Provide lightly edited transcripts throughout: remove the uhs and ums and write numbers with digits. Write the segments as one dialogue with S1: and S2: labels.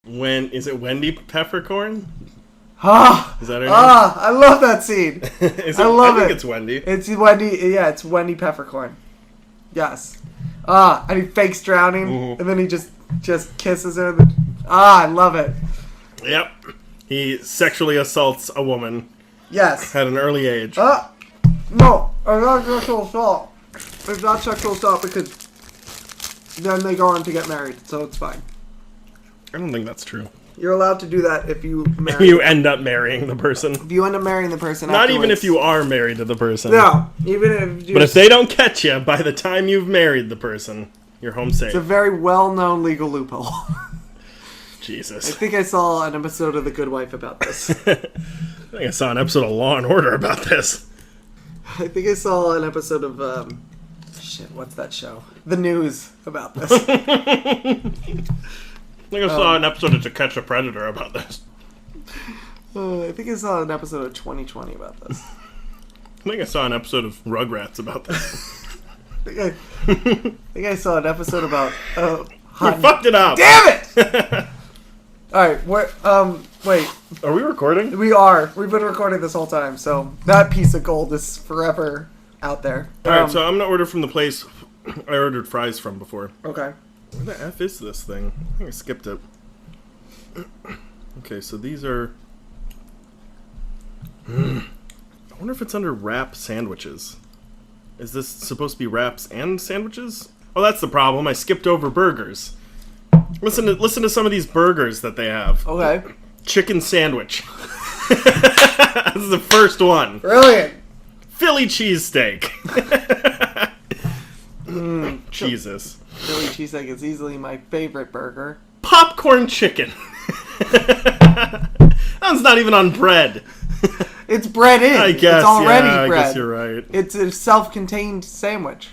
S1: Is it Wendy Peppercorn?
S2: Is
S1: that her name?
S2: I love that scene. I
S1: think it's Wendy.
S2: It's Wendy. Yeah, it's Wendy Peppercorn. Yes. And he fakes drowning, and then he just kisses her. I love it.
S1: Yep. He sexually assaults a woman.
S2: Yes.
S1: At an early age.
S2: No, it's not sexual assault. It's not sexual assault because then they go on to get married, so it's fine.
S1: I don't think that's true.
S2: You're allowed to do that if you marry.
S1: You end up marrying the person.
S2: If you end up marrying the person,
S1: not even if you are married to the person.
S2: No, even if.
S1: But if they don't catch you by the time you've married the person, you're home safe.
S2: It's a very well-known legal loophole.
S1: Jesus.
S2: I think I saw an episode of The Good Wife about this.
S1: I think I saw an episode of Law and Order about this.
S2: I think I saw an episode of what's that show? The News about this.
S1: I think I saw an episode of To Catch a Predator about this.
S2: I think I saw an episode of 2020 about this.
S1: I think I saw an episode of Rugrats about this.
S2: I think I saw an episode about...
S1: We fucked it up!
S2: Damn it! Alright, wait.
S1: Are we recording?
S2: We are. We've been recording this whole time, so that piece of gold is forever out there.
S1: Alright, so I'm gonna order from the place I ordered fries from before.
S2: Okay.
S1: Where the F is this thing? I think I skipped it. Okay, so these are... I wonder if it's under wrap sandwiches. Is this supposed to be wraps and sandwiches? Oh, that's the problem. I skipped over burgers. Listen to some of these burgers that they have.
S2: Okay.
S1: Chicken sandwich. This is the first one.
S2: Brilliant.
S1: Philly cheesesteak. Jesus.
S2: Philly cheesesteak is easily my favorite burger.
S1: Popcorn chicken. That's not even on bread.
S2: It's bread in.
S1: I guess.
S2: It's already
S1: bread.
S2: bread.
S1: I guess you're right.
S2: It's a self-contained sandwich.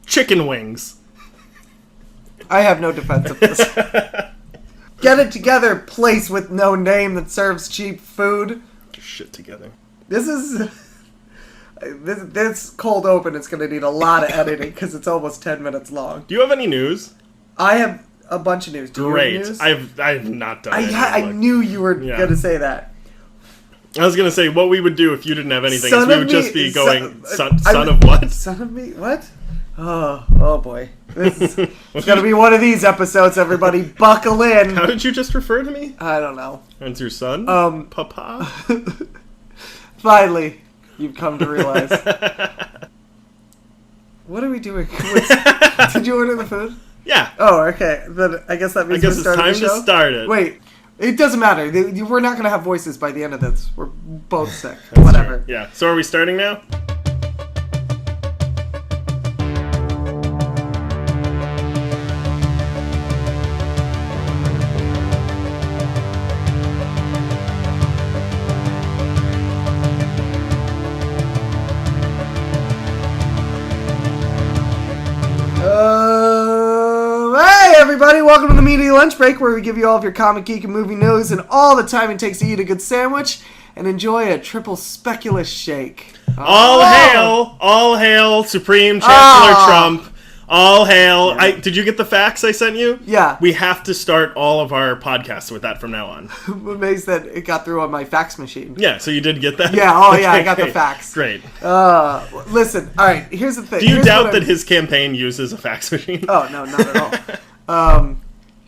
S1: Chicken wings.
S2: I have no defense of this. Get it together, place with no name that serves cheap food.
S1: Get your shit together.
S2: This is... This cold open is going to need a lot of editing because it's almost 10 minutes long.
S1: Do you have any news?
S2: I have a bunch of news. Do
S1: Great.
S2: you have news?
S1: I've not done it.
S2: I knew you were going to say that.
S1: I was going to say what we would do if you didn't have anything is we would just be going, son of what?
S2: Son of me? What? Oh boy. This is it's going to be one of these episodes, everybody. Buckle in.
S1: How did you just refer to me?
S2: I don't know.
S1: It's your son? Papa?
S2: Finally, you've come to realize. What are we doing? Did you order the food?
S1: Yeah.
S2: Oh, okay. Then I guess that means
S1: it's time to start it.
S2: Wait. It doesn't matter. We're not going to have voices by the end of this. We're both sick.
S1: That's
S2: Whatever.
S1: True. Yeah. So are we starting now?
S2: Hey everybody, welcome to the Media Lunch Break, where we give you all of your comic, geek, and movie news and all the time it takes to eat a good sandwich and enjoy a triple speculous shake.
S1: All hail Supreme Chancellor Trump. All hail. Yeah. Did you get the fax I sent you?
S2: Yeah.
S1: We have to start all of our podcasts with that from now on.
S2: I'm amazed that it got through on my fax machine.
S1: Yeah, so you did get that?
S2: Yeah, I got the fax.
S1: Great.
S2: Listen, alright, here's the thing.
S1: Do you doubt that his campaign uses a fax machine?
S2: Oh, no, not at all.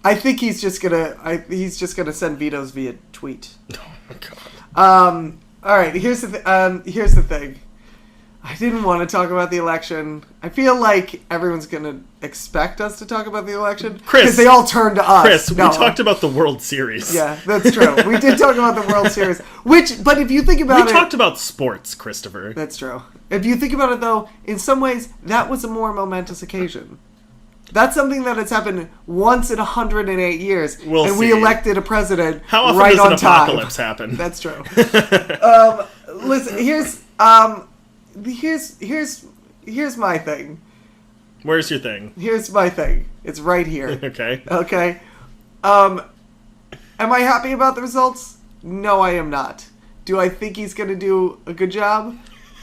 S2: I think he's just gonna send vetoes via tweet.
S1: Oh my god.
S2: Alright, here's the thing. I didn't want to talk about the election. I feel like everyone's going to expect us to talk about the election.
S1: Chris.
S2: Because they all turn to us.
S1: Chris, we talked about the World Series.
S2: Yeah, that's true. We did talk about the World Series. But if you think about it...
S1: We talked about sports, Christopher.
S2: That's true. If you think about it, though, in some ways, that was a more momentous occasion. That's something that has happened once in 108 years.
S1: And
S2: we elected a president
S1: How often
S2: right
S1: does an
S2: on time.
S1: apocalypse happen?
S2: That's true. Listen, Here's my thing.
S1: Where's your thing?
S2: Here's my thing. It's right here.
S1: Okay.
S2: Okay. Am I happy about the results? No, I am not. Do I think he's going to do a good job?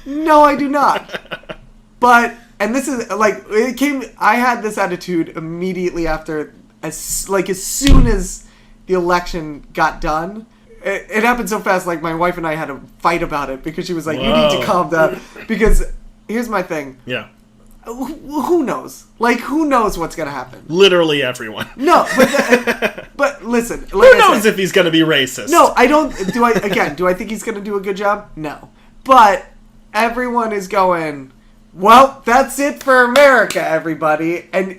S2: No, I do not. But, and this is, I had this attitude immediately after, as soon as the election got done. It happened so fast, like, my wife and I had a fight about it because she was like, you need to calm down. Because, here's my thing.
S1: Yeah.
S2: Who knows? Like, who knows what's going to happen?
S1: Literally everyone.
S2: No, but listen. Like
S1: who knows if he's going to be racist?
S2: No, I don't. Do I think he's going to do a good job? No. But everyone is going, well, that's it for America, everybody. And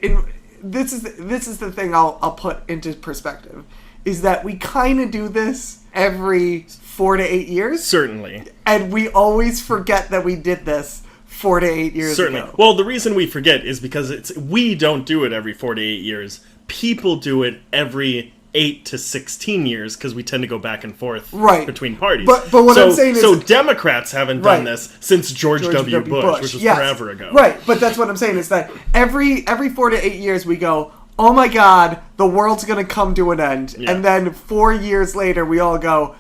S2: this is the thing I'll put into perspective, is that we kind of do this every 4 to 8 years.
S1: Certainly.
S2: And we always forget that we did this 4 to 8 years ago.
S1: Well, the reason we forget is because we don't do it every 4 to 8 years. People do it every 8 to 16 years because we tend to go back and forth between parties.
S2: But what I'm saying is...
S1: So Democrats haven't done this since George W. Bush, which was forever ago.
S2: Right, but that's what I'm saying is that every 4 to 8 years we go, oh my God, the world's going to come to an end. Yeah. And then 4 years later, we all go,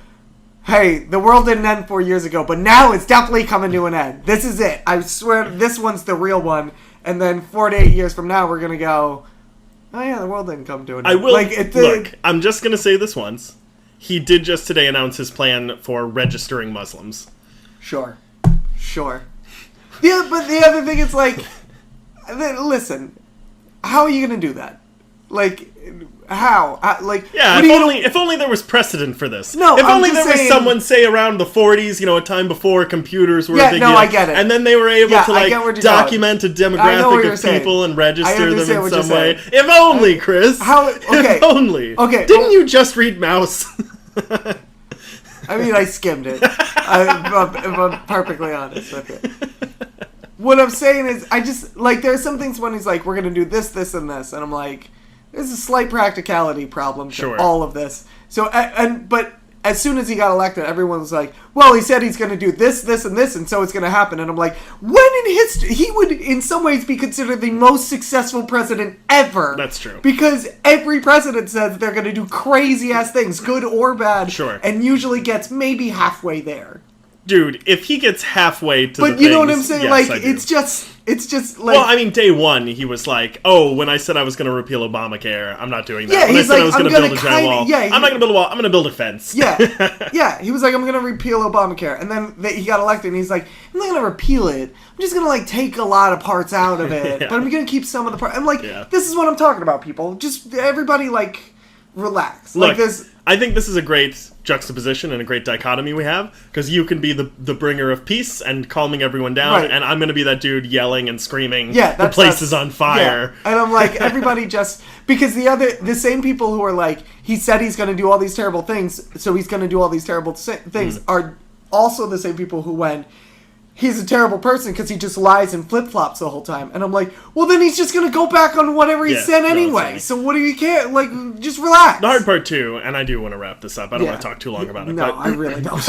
S2: hey, the world didn't end 4 years ago, but now it's definitely coming to an end. This is it. I swear this one's the real one. And then 4 to 8 years from now, we're going to go, oh yeah, the world didn't come to an end.
S1: I will, look, I'm just going to say this once. He did just today announce his plan for registering Muslims.
S2: Sure. Yeah, but the other thing is like, listen, how are you going to do that? Like, how?
S1: Yeah, if only there was precedent for this.
S2: No,
S1: if only there was someone, say, around the 40s, a time before computers were a big deal.
S2: I get it.
S1: And then they were able to, document a demographic of people and register them in some way. If only, Chris. If only.
S2: Okay.
S1: Didn't you just read Mouse?
S2: I mean, I skimmed it. If I'm perfectly honest with it. What I'm saying is, I just, there's some things when he's like, we're going to do this, this, and this. And I'm like... There's a slight practicality problem to all of this. So, but as soon as he got elected, everyone was like, well, he said he's going to do this, this, and this, and so it's going to happen. And I'm like, when in history, he would in some ways be considered the most successful president ever.
S1: That's true.
S2: Because every president says they're going to do crazy-ass things, good or bad, and usually gets maybe halfway there.
S1: Dude, if he gets halfway to
S2: But you know what I'm saying?
S1: Yes,
S2: it's just like...
S1: Well, I mean, day one, he was like, oh, when I said I was going to repeal Obamacare, I'm not doing that.
S2: Yeah,
S1: when I said I was going to build a giant wall,
S2: yeah,
S1: I'm not going to build a wall, I'm going to build a fence.
S2: Yeah, he was like, I'm going to repeal Obamacare. And then he got elected, and he's like, I'm not going to repeal it. I'm just going to, take a lot of parts out of it. But I'm going to keep some of the parts. I'm like, this is what I'm talking about, people. Just everybody, relax.
S1: Look, I think this is a great juxtaposition and a great dichotomy we have, because you can be the bringer of peace and calming everyone down, and I'm going to be that dude yelling and screaming, the place is on fire.
S2: Yeah. And I'm like, everybody just... Because the same people who are like, he said he's going to do all these terrible things, so he's going to do all these terrible things, are also the same people who went... He's a terrible person because he just lies and flip-flops the whole time. And I'm like, well, then he's just going to go back on whatever he said anyway. So what do you care? Just relax.
S1: The hard part, too, and I do want to wrap this up. I don't want to talk too long about it.
S2: No, I really don't.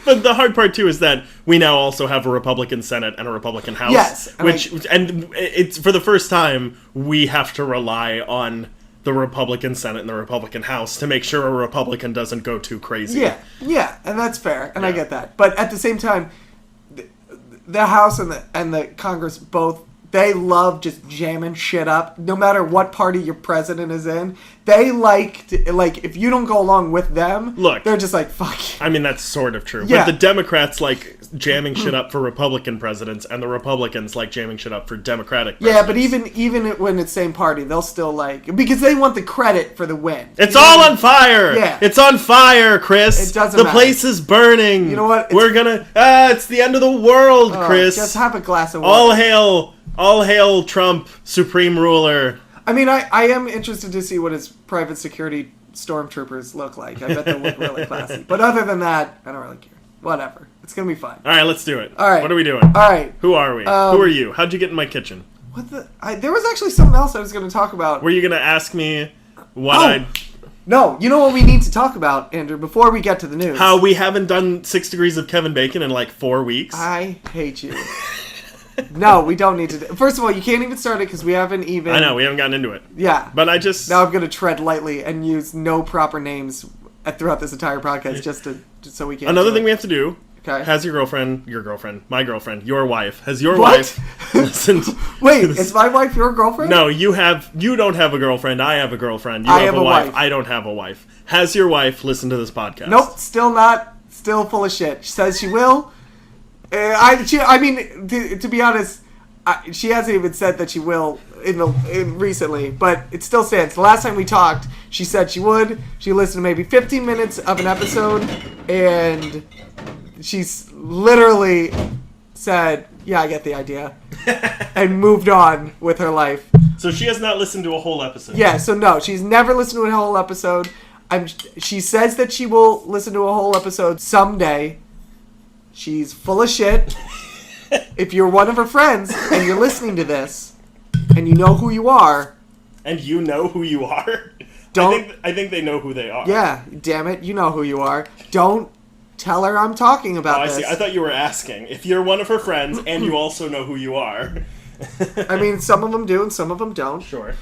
S1: But the hard part, too, is that we now also have a Republican Senate and a Republican House.
S2: Yes.
S1: And it's for the first time, we have to rely on the Republican Senate and the Republican House to make sure a Republican doesn't go too crazy.
S2: Yeah, and that's fair, and I get that. But at the same time... The House and the Congress both, they love just jamming shit up. No matter what party your president is in, they if you don't go along with them, they're just like, fuck you.
S1: I mean, that's sort of true. But the Democrats like jamming shit up for Republican presidents, and the Republicans like jamming shit up for Democratic presidents.
S2: Yeah, but even when it's same party, they'll still because they want the credit for the win.
S1: It's all on fire!
S2: Yeah.
S1: It's on fire, Chris!
S2: It doesn't
S1: The
S2: matter.
S1: place is burning!
S2: You know what?
S1: We're gonna... it's the end of the world, Chris!
S2: Just have a glass of water.
S1: All hail Trump, supreme ruler.
S2: I mean, I am interested to see what his private security stormtroopers look like. I bet they'll look really classy. But other than that, I don't really care. Whatever. It's going to be fun.
S1: All right, let's do it.
S2: All right.
S1: What are we doing?
S2: All right.
S1: Who are we? Who are you? How'd you get in my kitchen?
S2: There was actually something else I was going to talk about.
S1: Were you going to ask me what
S2: No, you know what we need to talk about, Andrew, before we get to the news?
S1: How we haven't done 6 Degrees of Kevin Bacon in 4 weeks?
S2: I hate you. No, we don't need to. First of all, you can't even start it because we haven't even...
S1: I know, we haven't gotten into it.
S2: Yeah.
S1: But I just...
S2: Now I'm going to tread lightly and use no proper names throughout this entire podcast just so we can...
S1: Another thing we have to do
S2: Okay.
S1: Has your girlfriend, my girlfriend, your wife, has your
S2: What?
S1: wife listened?
S2: Wait, is my wife your girlfriend?
S1: No, you don't have a girlfriend. I have a girlfriend. You
S2: I
S1: have
S2: have
S1: a
S2: a
S1: wife.
S2: wife.
S1: I don't have a wife. Has your wife listened to this podcast?
S2: Nope, still not. Still full of shit. She says she will. To be honest, she hasn't even said that she will recently, but it still stands. The last time we talked, she said she would. She listened to maybe 15 minutes of an episode, and she's literally said, "Yeah, I get the idea," and moved on with her life.
S1: So she has not listened to a whole episode.
S2: Yeah, so no, she's never listened to a whole episode. She says that she will listen to a whole episode someday. She's full of shit. If you're one of her friends and you're listening to this, and you know who you are,
S1: and you know who you are,
S2: don't.
S1: I think they know who they are.
S2: Yeah, damn it, you know who you are. Don't tell her I'm talking about this.
S1: I see. I thought you were asking if you're one of her friends and you also know who you are.
S2: I mean, some of them do and some of them don't.
S1: Sure.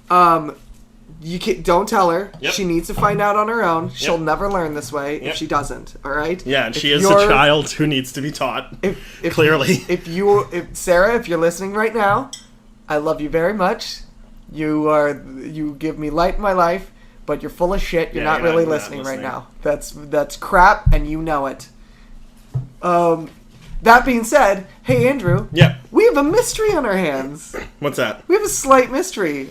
S2: Don't tell her.
S1: Yep.
S2: She needs to find out on her own. She'll
S1: Yep.
S2: never learn this way
S1: Yep.
S2: if she doesn't. All right.
S1: Yeah, and
S2: If
S1: she is a
S2: you're-
S1: child who needs to be taught.
S2: If
S1: Clearly.
S2: if Sarah, if you're listening right now, I love you very much. You give me light in my life, but you're full of shit. You're
S1: Yeah,
S2: not
S1: you're
S2: really
S1: not
S2: listening right
S1: listening.
S2: now. That's crap, and you know it. That being said, hey Andrew.
S1: Yep.
S2: We have a mystery on our hands.
S1: What's that?
S2: We have a slight mystery.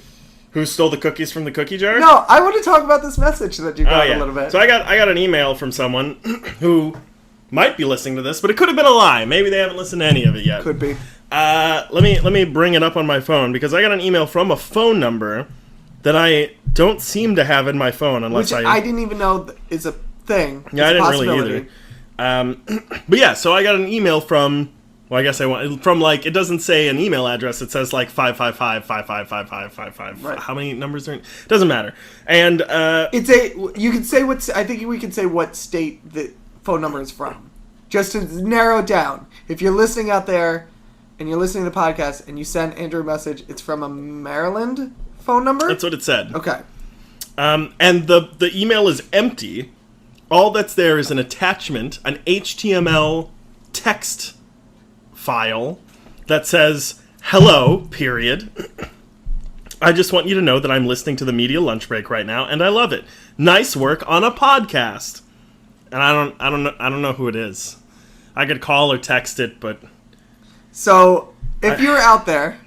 S1: Who stole the cookies from the cookie jar?
S2: No, I want to talk about this message that you got a little bit.
S1: So I got an email from someone who might be listening to this, but it could have been a lie. Maybe they haven't listened to any of it yet.
S2: Could be.
S1: Let me bring it up on my phone because I got an email from a phone number that I don't seem to have in my phone unless
S2: Which I didn't even know is a thing.
S1: Yeah, I
S2: It's a
S1: didn't really either. But yeah, so I got an email from. Well, I guess from like it doesn't say an email address. It says like 555-555555.
S2: Right.
S1: How many numbers are? Doesn't matter. And
S2: You could say I think we could say what state the phone number is from, just to narrow it down. If you're listening out there, and you're listening to the podcast, and you send Andrew a message, it's from a Maryland phone number.
S1: that's what it said.
S2: Okay.
S1: And the email is empty. All that's there is an attachment, an HTML text file that says hello, period. I just want you to know that I'm listening to the media lunch break right now and I love it. Nice work on a podcast. And I don't know who it is. I could call or text it, but
S2: So, if you're out there,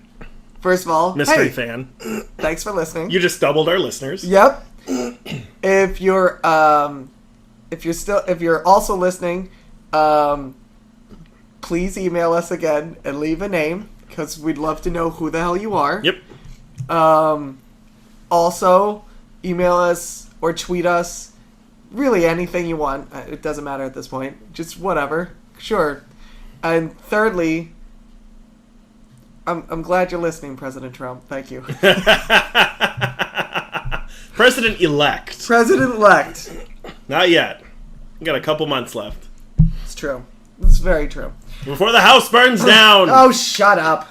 S2: first of all,
S1: mystery
S2: hey,
S1: fan.
S2: thanks for listening.
S1: You just doubled our listeners.
S2: Yep. If you're also listening, please email us again and leave a name because we'd love to know who the hell you are.
S1: Yep.
S2: Also, email us or tweet us. Really, anything you want. It doesn't matter at this point. Just whatever. Sure. And thirdly, I'm glad you're listening, President Trump. Thank you.
S1: President-elect.
S2: President-elect.
S1: Not yet. We got a couple months left.
S2: It's true. It's very true.
S1: Before the house burns down.
S2: Oh, shut up.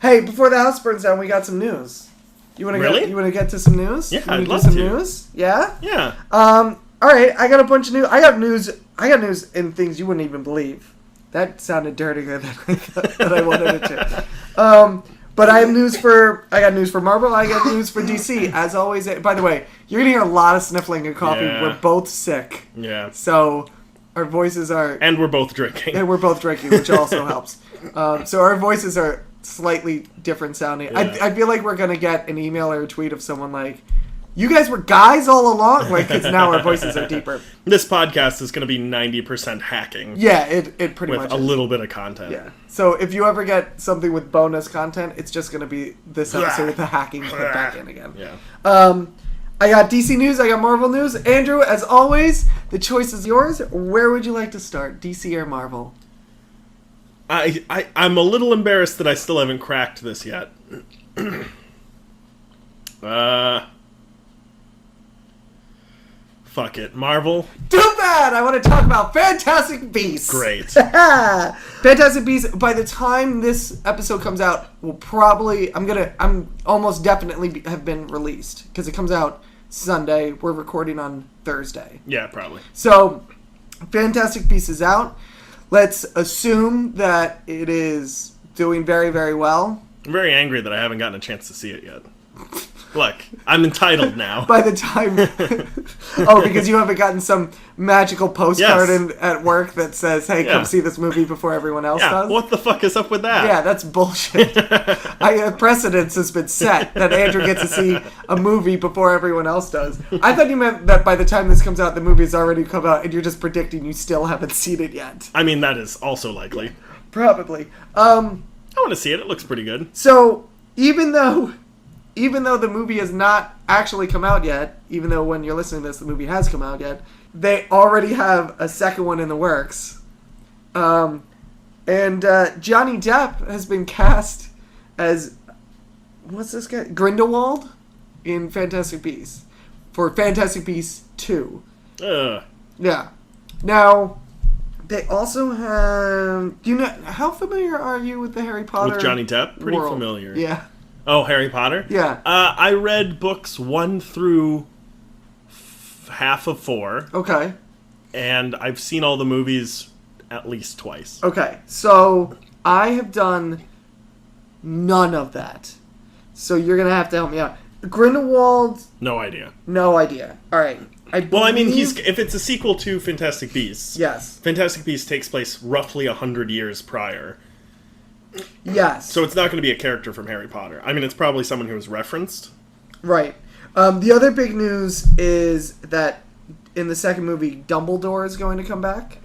S2: Hey, before the house burns down, we got some news. You want to
S1: Really?
S2: You want to get to some news?
S1: Yeah,
S2: You wanna
S1: I'd
S2: do
S1: love
S2: some
S1: to.
S2: news? Yeah.
S1: Yeah.
S2: All right. I got a bunch of news. I got news and things you wouldn't even believe. That sounded dirtier than I thought that I wanted it to. But I got news for Marvel. I got news for DC. As always. By the way, you're gonna hear a lot of sniffling and coughing.
S1: Yeah.
S2: We're both sick,
S1: Yeah.
S2: so our voices are.
S1: And we're both drinking.
S2: And we're both drinking, which also helps. So our voices are slightly different sounding.
S1: Yeah.
S2: I feel like we're going to get an email or a tweet of someone like, you guys were guys all along? Like, because now our voices are deeper.
S1: This podcast is going to be 90% hacking.
S2: Yeah, it pretty
S1: with
S2: much
S1: a
S2: is.
S1: little bit of content.
S2: Yeah. So if you ever get something with bonus content, it's just going to be this episode with the hacking put back in again.
S1: Yeah.
S2: I got DC news. I got Marvel news. Andrew, as always, the choice is yours. Where would you like to start, DC or Marvel?
S1: I'm a little embarrassed that I still haven't cracked this yet. Fuck it. Marvel?
S2: Too bad! I want to talk about Fantastic Beasts.
S1: Great.
S2: Fantastic Beasts, by the time this episode comes out, will probably... I'm almost definitely have been released. Because it comes out Sunday. We're recording on Thursday.
S1: Yeah, probably.
S2: So, Fantastic Beasts is out. let's assume that it is doing very, very well.
S1: I'm very angry that I haven't gotten a chance to see it yet. Look, I'm entitled now.
S2: By the time... Oh, because you haven't gotten some magical postcard at work that says, hey, come see this movie before everyone else does?
S1: What the fuck is up with that?
S2: Yeah, that's bullshit. Precedence has been set that Andrew gets to see a movie before everyone else does. I thought you meant that by the time this comes out, the movie's already come out, and you're just predicting you still haven't seen it yet.
S1: I mean, that is also likely.
S2: Probably.
S1: I want to see it. It looks pretty good.
S2: So, even though the movie has not actually come out yet, even though when you're listening to this, the movie has come out yet, they already have a second one in the works. And Johnny Depp has been cast as, what's this guy? Grindelwald in Fantastic Beasts. For Fantastic Beasts 2. Yeah. Now, they also have... how familiar are you with the Harry Potter
S1: with Johnny Depp? Pretty
S2: world?
S1: familiar.
S2: Yeah.
S1: Oh, Harry Potter?
S2: Yeah.
S1: I read books 1 through half of 4.
S2: Okay.
S1: And I've seen all the movies at least twice.
S2: Okay. So, I have done none of that. So, you're going to have to help me out. Grindelwald...
S1: No idea.
S2: No idea. All right.
S1: Well, I mean, if it's a sequel to Fantastic Beasts...
S2: Yes.
S1: Fantastic Beasts takes place roughly 100 years prior.
S2: Yes.
S1: So it's not going to be a character from Harry Potter. I mean, it's probably someone who was referenced.
S2: Right. The other big news is that in the second movie, Dumbledore is going to come back.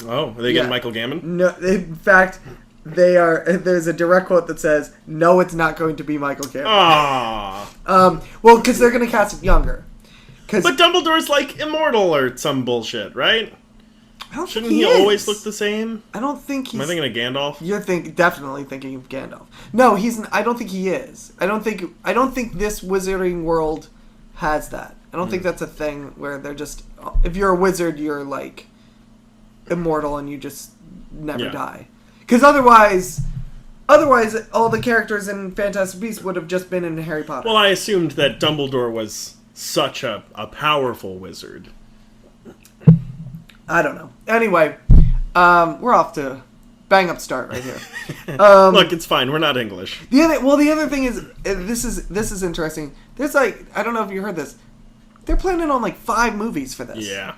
S1: Oh, are they getting Michael Gambon?
S2: No, in fact, they are. There's a direct quote that says, "No, it's not going to be Michael Gambon."
S1: Ah.
S2: Well, because they're going to cast him younger.
S1: But Dumbledore's like immortal or some bullshit, right? Shouldn't he always look the same?
S2: I don't think he's...
S1: Am I thinking of Gandalf?
S2: You're definitely thinking of Gandalf. No, I don't think he is. I don't think this wizarding world has that. I don't think that's a thing where they're just... If you're a wizard, you're, like, immortal and you just never die. Because otherwise, all the characters in Fantastic Beasts would have just been in Harry Potter.
S1: Well, I assumed that Dumbledore was such a powerful wizard.
S2: I don't know. Anyway, we're off to bang up start right here.
S1: Look, it's fine. We're not English.
S2: The other thing is this is interesting. There's like, I don't know if you heard this. They're planning on like 5 movies for this.
S1: Yeah.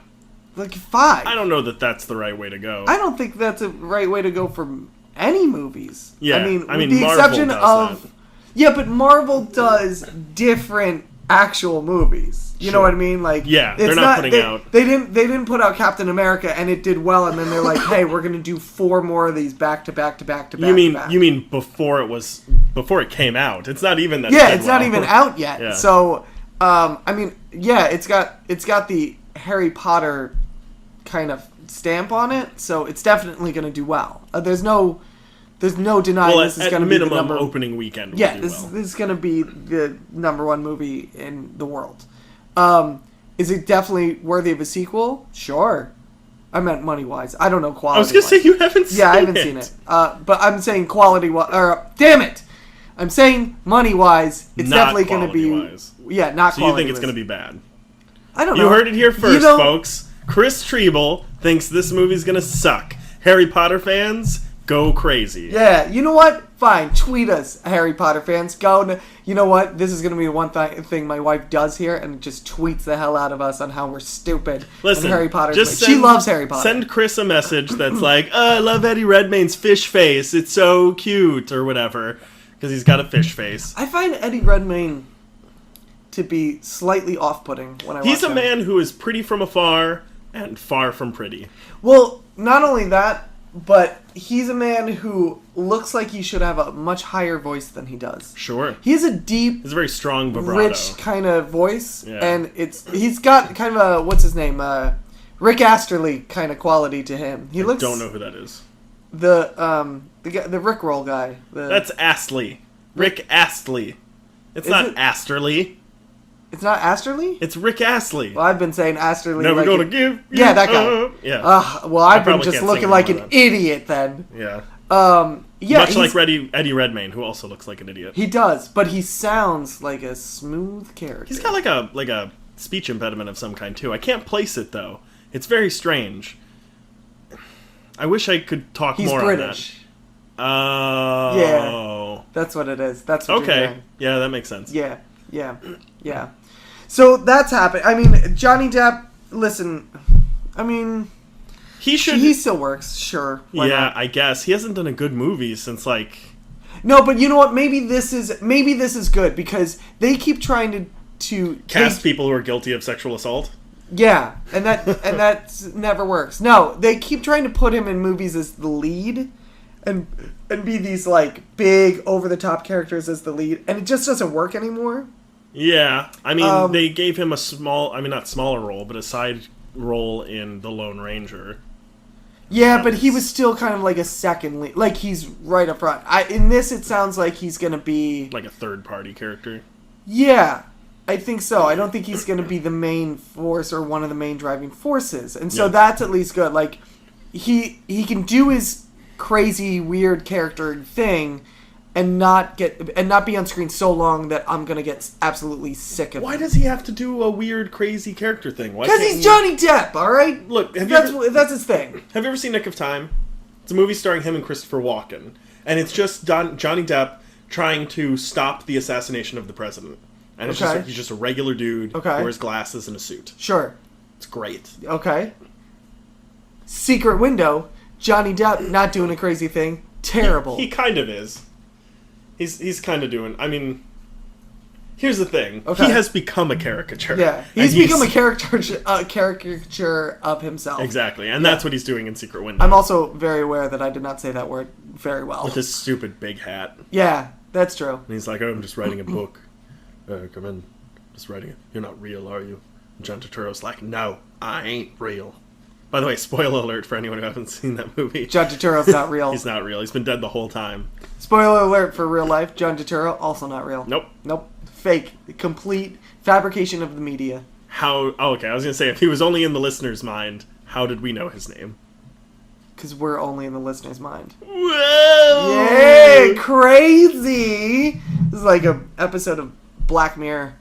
S2: Like 5.
S1: I don't know that that's the right way to go.
S2: I don't think that's a right way to go for any movies.
S1: Yeah.
S2: I mean
S1: Marvel
S2: the exception
S1: does that.
S2: Yeah, but Marvel does different actual movies. You know what I mean? Like,
S1: they're not putting out.
S2: They didn't put out Captain America and it did well, and then they're like, hey, we're gonna do 4 more of these back to back to back to back.
S1: You mean before it came out? It's not even that.
S2: Yeah, it's not even out yet.
S1: Yeah.
S2: So, I mean, yeah, it's got the Harry Potter kind of stamp on it, so it's definitely gonna do well. There's no denying this is going to be the
S1: minimum opening weekend.
S2: Yeah, this is going to be the #1 movie in the world. Is it definitely worthy of a sequel? Sure. I meant money-wise. I don't know quality.
S1: I was going to say you haven't seen it.
S2: Yeah, I haven't seen it. But I'm saying quality-wise... damn it! I'm saying money-wise, it's definitely going to be... Yeah, not quality-wise.
S1: So you think it's going to be bad?
S2: I don't know.
S1: You heard it here first, folks. Chris Treble thinks this movie's going to suck. Harry Potter fans... Go crazy.
S2: Yeah, you know what? Fine, tweet us, Harry Potter fans. You know what? This is going to be the one thing my wife does here, and just tweets the hell out of us on how we're stupid.
S1: Listen,
S2: Harry Potter. She loves Harry Potter.
S1: Send Chris a message that's like, I love Eddie Redmayne's fish face. It's so cute, or whatever. Because he's got a fish face.
S2: I find Eddie Redmayne to be slightly off-putting when I watch him.
S1: He's a man who is pretty from afar and far from pretty.
S2: Well, not only that, but he's a man who looks like he should have a much higher voice than he does.
S1: Sure.
S2: He has a deep...
S1: He's a very strong vibrato.
S2: Rich kind of voice. Yeah. And he's got kind of a... What's his name? Rick Astley kind of quality to him. I
S1: don't know who that is.
S2: The Rickroll guy.
S1: That's Astley. Rick Astley. It's not Asterly.
S2: It's not Astley?
S1: It's Rick Astley.
S2: Well, I've been saying Astley.
S1: Never gonna give.
S2: Yeah, that guy.
S1: Yeah.
S2: Well, I've been just looking like an idiot then.
S1: Yeah.
S2: Yeah.
S1: Much like Eddie Redmayne, who also looks like an idiot.
S2: He does, but he sounds like a smooth character.
S1: He's got like a speech impediment of some kind too. I can't place it though. It's very strange. I wish I could talk
S2: He's
S1: more
S2: British.
S1: on that. Oh.
S2: Yeah. That's what it is. That's what you're
S1: Okay.
S2: hearing.
S1: Yeah, that makes sense.
S2: Yeah. So that's happened. I mean, Johnny Depp, listen, I mean,
S1: He
S2: still works, sure. Why
S1: Yeah,
S2: not?
S1: I guess. He hasn't done a good movie since, like...
S2: No, but you know what? Maybe this is good because they keep trying to
S1: Cast people who are guilty of sexual assault?
S2: Yeah, and that never works. No, they keep trying to put him in movies as the lead and be these like big over the top characters as the lead, and it just doesn't work anymore.
S1: Yeah. I mean, they gave him not smaller role, but a side role in The Lone Ranger.
S2: Yeah, but he was still kind of like a second lead. Like, he's right up front. In this, it sounds like he's going to be...
S1: Like a third-party character.
S2: Yeah, I think so. I don't think he's going to be the main force or one of the main driving forces. And so that's at least good. Like, he can do his crazy, weird character thing and not be on screen so long that I'm going to get absolutely sick of it.
S1: Why does he have to do a weird, crazy character thing?
S2: Because he's Johnny Depp, all right?
S1: Look,
S2: that's his thing.
S1: Have you ever seen Nick of Time? It's a movie starring him and Christopher Walken. And it's just Johnny Depp trying to stop the assassination of the president. And it's he's just a regular dude who wears glasses and a suit.
S2: Sure.
S1: It's great.
S2: Okay. Secret Window, Johnny Depp not doing a crazy thing. Terrible.
S1: He kind of is. He's kind of doing... I mean, here's the thing.
S2: Okay.
S1: He has become a caricature.
S2: Yeah. He's become a caricature of himself.
S1: Exactly. And that's what he's doing in Secret Window.
S2: I'm also very aware that I did not say that word very well.
S1: With his stupid big hat.
S2: Yeah, that's true.
S1: And he's like, oh, I'm just writing a book. Come in. Just writing it. You're not real, are you? And John Turturro's like, no, I ain't real. By the way, spoiler alert for anyone who hasn't seen that movie.
S2: John Turturro's not real.
S1: He's not real. He's been dead the whole time.
S2: Spoiler alert for real life. John Turturro, also not real.
S1: Nope.
S2: Fake. Complete fabrication of the media.
S1: How... Oh, okay. I was going to say, if he was only in the listener's mind, how did we know his name?
S2: Because we're only in the listener's mind.
S1: Whoa!
S2: Yay! Crazy! This is like an episode of Black Mirror.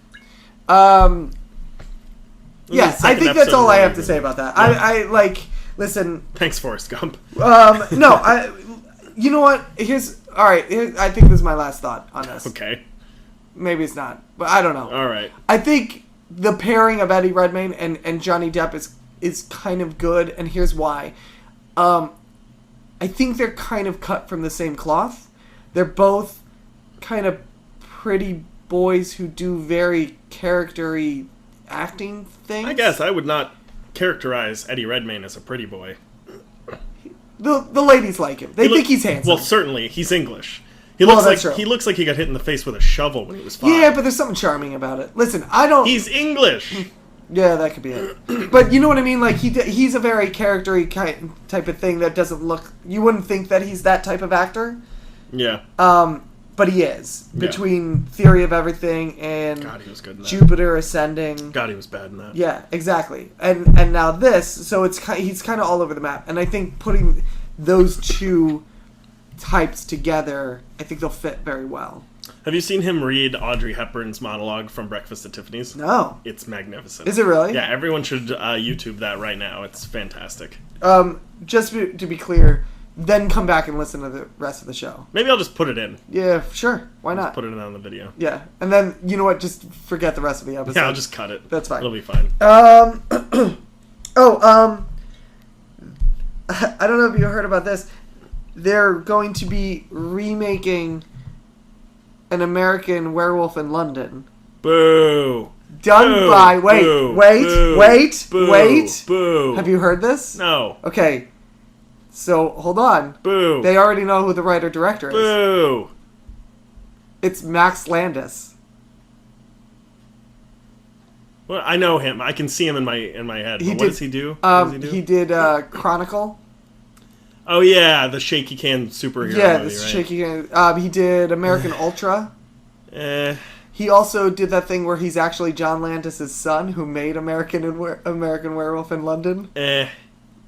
S2: Yeah, I think that's all I have to say about that. Yeah. Listen...
S1: Thanks, Forrest Gump.
S2: No, you know what? I think this is my last thought on this.
S1: Okay.
S2: Maybe it's not, but I don't know.
S1: All right.
S2: I think the pairing of Eddie Redmayne and Johnny Depp is kind of good, and here's why. I think they're kind of cut from the same cloth. They're both kind of pretty boys who do very character-y acting things.
S1: I guess I would not characterize Eddie Redmayne as a pretty boy.
S2: The ladies like him. They think he's handsome.
S1: Well, certainly. He's English. He looks like he got hit in the face with a shovel when he was 5.
S2: Yeah, but there's something charming about it. Listen, I don't...
S1: He's English!
S2: Yeah, that could be it. But you know what I mean? Like, he's a very character-y type of thing that doesn't look... You wouldn't think that he's that type of actor.
S1: Yeah.
S2: But he is. Between Theory of Everything and
S1: God, he was good in that.
S2: Jupiter Ascending.
S1: God, he was bad in that.
S2: Yeah, exactly. And now this, so he's kind of all over the map. And I think putting those two types together, I think they'll fit very well.
S1: Have you seen him read Audrey Hepburn's monologue from Breakfast at Tiffany's?
S2: No.
S1: It's magnificent.
S2: Is it really?
S1: Yeah, everyone should YouTube that right now. It's fantastic.
S2: Just to be clear, then come back and listen to the rest of the show.
S1: Maybe I'll just put it in.
S2: Yeah, sure. Why not?
S1: Just put it in on the video.
S2: Yeah. And then, you know what? Just forget the rest of the episode.
S1: Yeah, I'll just cut it.
S2: That's fine.
S1: It'll be fine.
S2: I don't know if you heard about this. They're going to be remaking An American Werewolf in London.
S1: Boo!
S2: Done by... Wait.
S1: Boo!
S2: Have you heard this?
S1: No.
S2: Okay. So, hold on.
S1: Boo!
S2: They already know who the writer-director is.
S1: Boo!
S2: It's Max Landis.
S1: Well, I know him. I can see him in my head. But what does he do?
S2: He did Chronicle.
S1: Oh yeah, the shaky can superhero.
S2: Yeah,
S1: movie,
S2: this
S1: right?
S2: shaky can. He did American Ultra. He also did that thing where he's actually John Landis' son, who made American Werewolf in London.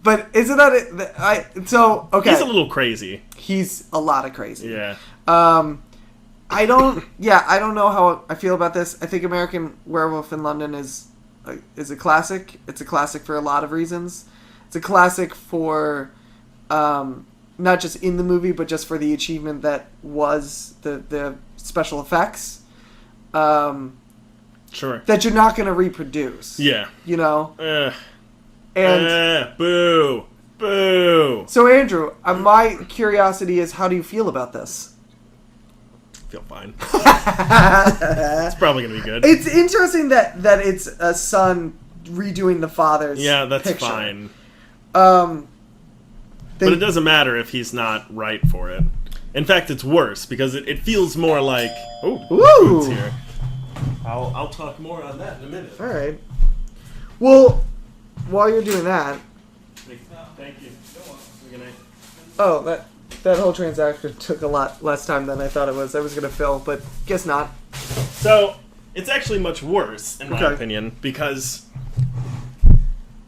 S2: But isn't that it? Okay.
S1: He's a little crazy.
S2: He's a lot of crazy.
S1: Yeah.
S2: I don't know how I feel about this. I think American Werewolf in London is a classic. It's a classic for a lot of reasons. It's a classic for not just in the movie, but just for the achievement that was the special effects.
S1: Sure.
S2: That you're not going to reproduce.
S1: Yeah.
S2: You know?
S1: Boo. Boo.
S2: So, Andrew, my curiosity is, how do you feel about this?
S1: I feel fine. It's probably going to be good.
S2: It's interesting that it's a son redoing the father's
S1: that's
S2: picture.
S1: fine. But it doesn't matter if he's not right for it. In fact, it's worse, because it feels more like... Oh, food's here. I'll talk more on that in a minute.
S2: All right. Well, while you're doing that...
S1: Thank you. Good night.
S2: Oh, that whole transaction took a lot less time than I thought it was. I was going to fill, but guess not.
S1: So, it's actually much worse, in my opinion, because...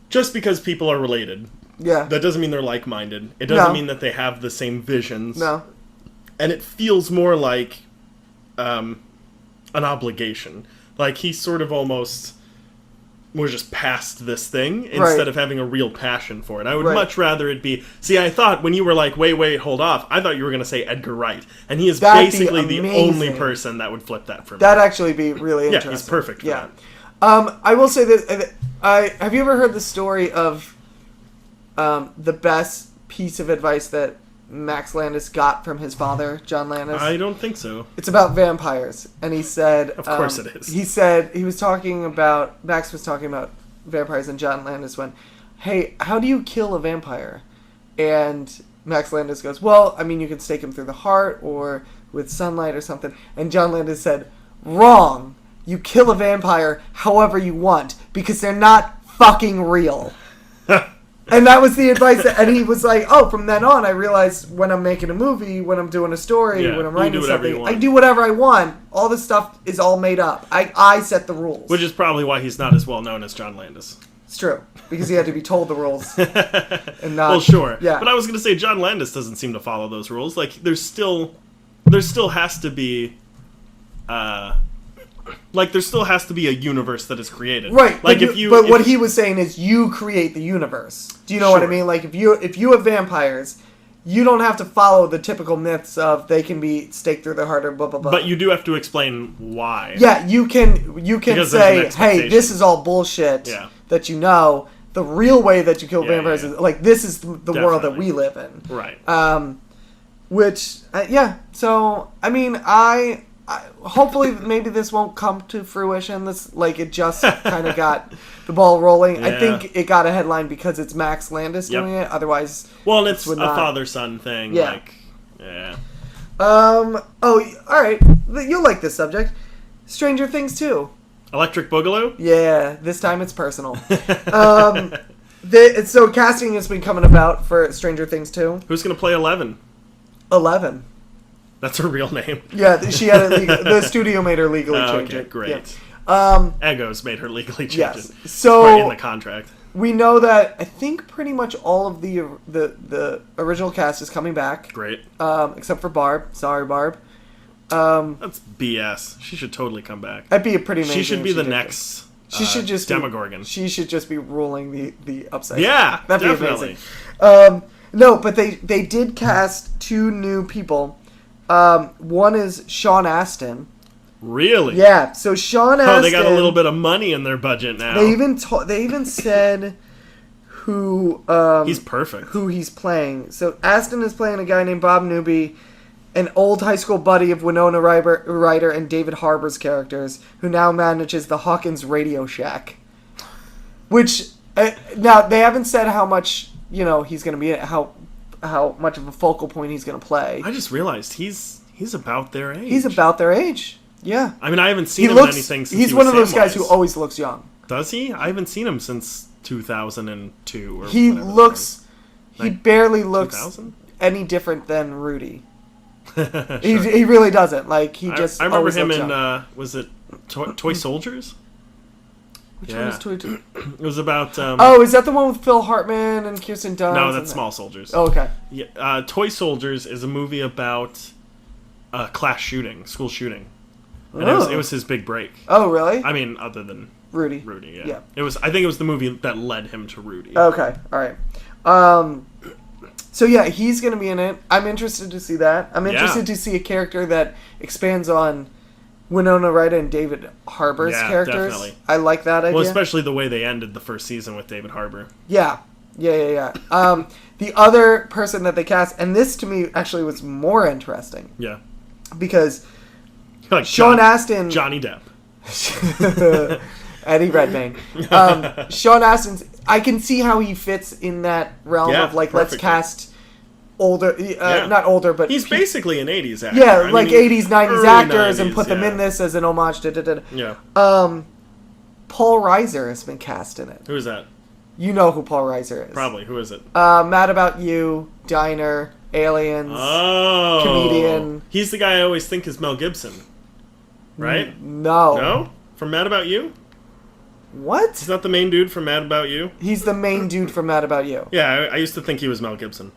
S1: Just because people are related...
S2: Yeah.
S1: That doesn't mean they're like-minded. It doesn't mean that they have the same visions.
S2: No.
S1: And it feels more like an obligation. Like he sort of almost was just past this thing instead of having a real passion for it. I would much rather it be... See, I thought when you were like, wait, hold off, I thought you were going to say Edgar Wright. And he is basically the only person that would flip that for me.
S2: That'd actually be really interesting.
S1: Yeah, he's perfect for that.
S2: I will say that... have you ever heard the story of... the best piece of advice that Max Landis got from his father, John Landis?
S1: I don't think so.
S2: It's about vampires. And he said...
S1: Of course it is.
S2: He said... He was talking about... Max was talking about vampires, and John Landis went, hey, how do you kill a vampire? And Max Landis goes, well, I mean, you can stake him through the heart or with sunlight or something. And John Landis said, wrong. You kill a vampire however you want, because they're not fucking real. And that was the advice, and he was like, oh, from then on, I realized when I'm making a movie, when I'm doing a story, when I'm writing something, I do whatever I want. All this stuff is all made up. I set the rules.
S1: Which is probably why he's not as well known as John Landis.
S2: It's true, because he had to be told the rules. And not,
S1: well, sure.
S2: Yeah.
S1: But I was going to say, John Landis doesn't seem to follow those rules. Like, there still has to be... there still has to be a universe that is created.
S2: Right.
S1: Like
S2: but what he was saying is you create the universe. Do you know what I mean? Like if you have vampires, you don't have to follow the typical myths of they can be staked through their heart or blah blah blah.
S1: But you do have to explain why.
S2: Yeah, you can say, hey, this is all bullshit that you know. The real way that you kill vampires is like this is the world that we live in.
S1: Right.
S2: So I mean, I hopefully maybe this won't come to fruition. This it just kind of got the ball rolling. I think it got a headline because it's Max Landis doing it. Otherwise,
S1: well, and it's a father-son thing.
S2: Yeah.
S1: Oh,
S2: all right. You'll like this subject. Stranger Things 2.
S1: Electric Boogaloo.
S2: Yeah. This time it's personal. So casting has been coming about for Stranger Things 2.
S1: Who's gonna play 11?
S2: 11.
S1: That's her real name.
S2: Yeah, she had the studio made her legally change it.
S1: Great.
S2: Yeah.
S1: Egos made her legally change
S2: yes.
S1: it.
S2: So
S1: right in the contract.
S2: We know that I think pretty much all of the original cast is coming back.
S1: Great.
S2: Except for Barb. Sorry, Barb.
S1: That's BS. She should totally come back.
S2: That'd be a pretty amazing.
S1: She should be the next. She should just Demogorgon.
S2: She should just be ruling the upside.
S1: Yeah,
S2: that'd
S1: definitely.
S2: be amazing. No, but they did cast 2 new people. One is Sean Astin.
S1: Really?
S2: Yeah. So Sean Astin.
S1: Oh, they got a little bit of money in their budget now.
S2: They even said who
S1: he's perfect.
S2: Who he's playing. So Astin is playing a guy named Bob Newby, an old high school buddy of Winona Ryder and David Harbour's characters, who now manages the Hawkins Radio Shack. Which now they haven't said how much he's going to be how much of a focal point he's going to play.
S1: I just realized he's about their age.
S2: He's about their age. Yeah.
S1: I mean, I haven't seen him in anything since
S2: he's one of those guys who always looks young.
S1: Does he? I haven't seen him since 2002 or
S2: he looks he barely looks
S1: 2000?
S2: Any different than Rudy.
S1: Sure.
S2: He really doesn't. Like he just
S1: I remember him in
S2: was
S1: it Toy Soldiers?
S2: Which one was Toy Soldiers?
S1: It was about
S2: is that the one with Phil Hartman and Kirsten Dunst?
S1: No, that's Small Soldiers.
S2: Oh, okay.
S1: Yeah, Toy Soldiers is a movie about school shooting. And it was his big break.
S2: Oh, really?
S1: I mean, other than
S2: Rudy,
S1: yeah. I think it was the movie that led him to Rudy.
S2: Okay, all right. So yeah, he's going to be in it. I'm interested to see that. I'm interested
S1: Yeah.
S2: to see a character that expands on Winona Ryder and David Harbour's
S1: Yeah,
S2: characters.
S1: definitely.
S2: I like that idea.
S1: Well, especially the way they ended the first season with David Harbour.
S2: Yeah. The other person that they cast, and this to me actually was more interesting
S1: Yeah.
S2: because
S1: Like
S2: Sean Astin...
S1: Johnny Depp.
S2: Eddie Redmayne. Sean Astin's... I can see how he fits in that realm
S1: Yeah,
S2: of, like,
S1: perfectly.
S2: let's cast older... Not older, but...
S1: He's basically an 80s actor.
S2: Yeah,
S1: I mean,
S2: like 80s, 90s
S1: early
S2: actors and
S1: 90s,
S2: put them
S1: yeah.
S2: in this as an homage to...
S1: Yeah.
S2: Paul Reiser has been cast in it.
S1: Who is that?
S2: You know who Paul Reiser is.
S1: Probably. Who is it?
S2: Mad About You, Diner, Aliens,
S1: Oh.
S2: comedian.
S1: He's the guy I always think is Mel Gibson. Right?
S2: No.
S1: No? From Mad About You?
S2: What?
S1: He's not the main dude from Mad About You?
S2: He's the main dude from Mad About You.
S1: Yeah, I used to think he was Mel Gibson.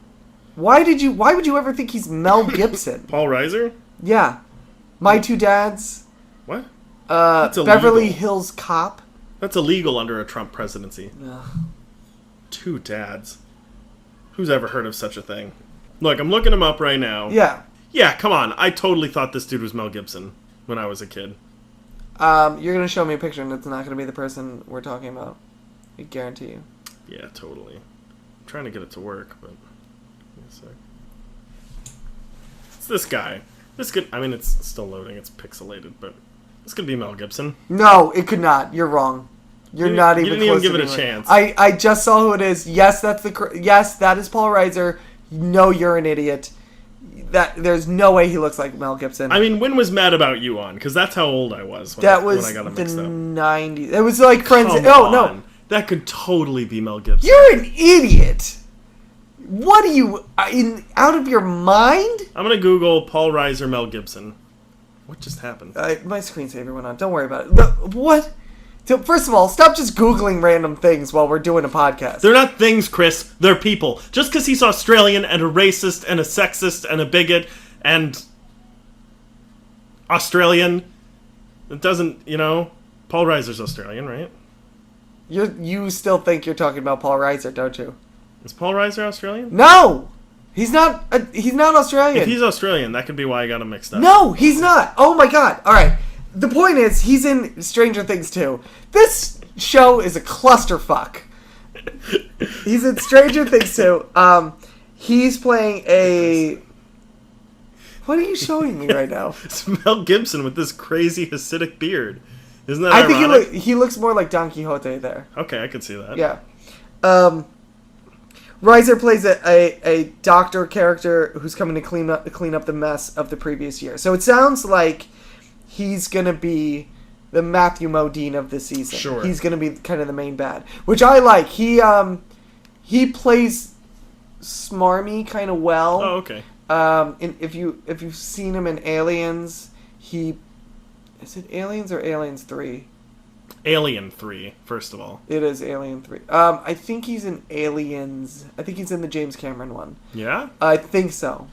S2: Why would you ever think he's Mel Gibson?
S1: Paul Reiser?
S2: Yeah. My Two Dads.
S1: What? That's
S2: Beverly
S1: illegal.
S2: Hills Cop.
S1: That's illegal under a Trump presidency.
S2: Ugh.
S1: Two dads. Who's ever heard of such a thing? Look, I'm looking him up right now.
S2: Yeah.
S1: Yeah, come on. I totally thought this dude was Mel Gibson when I was a kid.
S2: You're going to show me a picture and it's not going to be the person we're talking about. I guarantee you.
S1: Yeah, totally. I'm trying to get it to work, but... Give me a sec. It's this guy. This could... I mean, it's still loading. It's pixelated, but... This could be Mel Gibson.
S2: No, it could not. You're wrong. You're
S1: You
S2: not
S1: didn't-
S2: even
S1: you didn't
S2: close
S1: even
S2: to
S1: give it a
S2: being
S1: chance.
S2: right. I just saw who it is. Yes, yes, that is Paul Reiser. No, you're an idiot. There's no way he looks like Mel Gibson.
S1: I mean, when was Mad About You on? Because that's how old I was when,
S2: that
S1: when
S2: was
S1: I got
S2: the
S1: him mixed up.
S2: 90s. It was like Friends.
S1: Come
S2: Oh,
S1: on.
S2: no.
S1: That could totally be Mel Gibson.
S2: You're an idiot. What are you, out of your mind?
S1: I'm going to Google Paul Reiser, Mel Gibson. What just happened?
S2: My screensaver went on. Don't worry about it. But what? So first of all, stop just Googling random things while we're doing a podcast.
S1: They're not things, Chris. They're people. Just because he's Australian and a racist and a sexist and a bigot and Australian, it doesn't, Paul Reiser's Australian, right?
S2: You still think you're talking about Paul Reiser, don't you?
S1: Is Paul Reiser Australian?
S2: No! He's not Australian.
S1: If he's Australian, that could be why I got him mixed up.
S2: No, he's not. Oh my god. Alright. The point is, he's in Stranger Things 2. This show is a clusterfuck. He's in Stranger Things 2. He's playing a... What are you showing me right now?
S1: It's Mel Gibson with this crazy Hasidic beard. Isn't that
S2: I think
S1: ironic?
S2: he looks more like Don Quixote there.
S1: Okay, I could see that.
S2: Yeah. Reiser plays a doctor character who's coming to clean up the mess of the previous year. So it sounds like he's gonna be the Matthew Modine of this season.
S1: Sure.
S2: He's gonna be kind of the main bad, which I like. He plays smarmy kind of well.
S1: Oh, okay.
S2: If you've seen him in Aliens, is it Aliens or Aliens 3?
S1: Alien 3, first of all.
S2: It is Alien 3. I think he's in Aliens. I think he's in the James Cameron one.
S1: Yeah?
S2: I think so.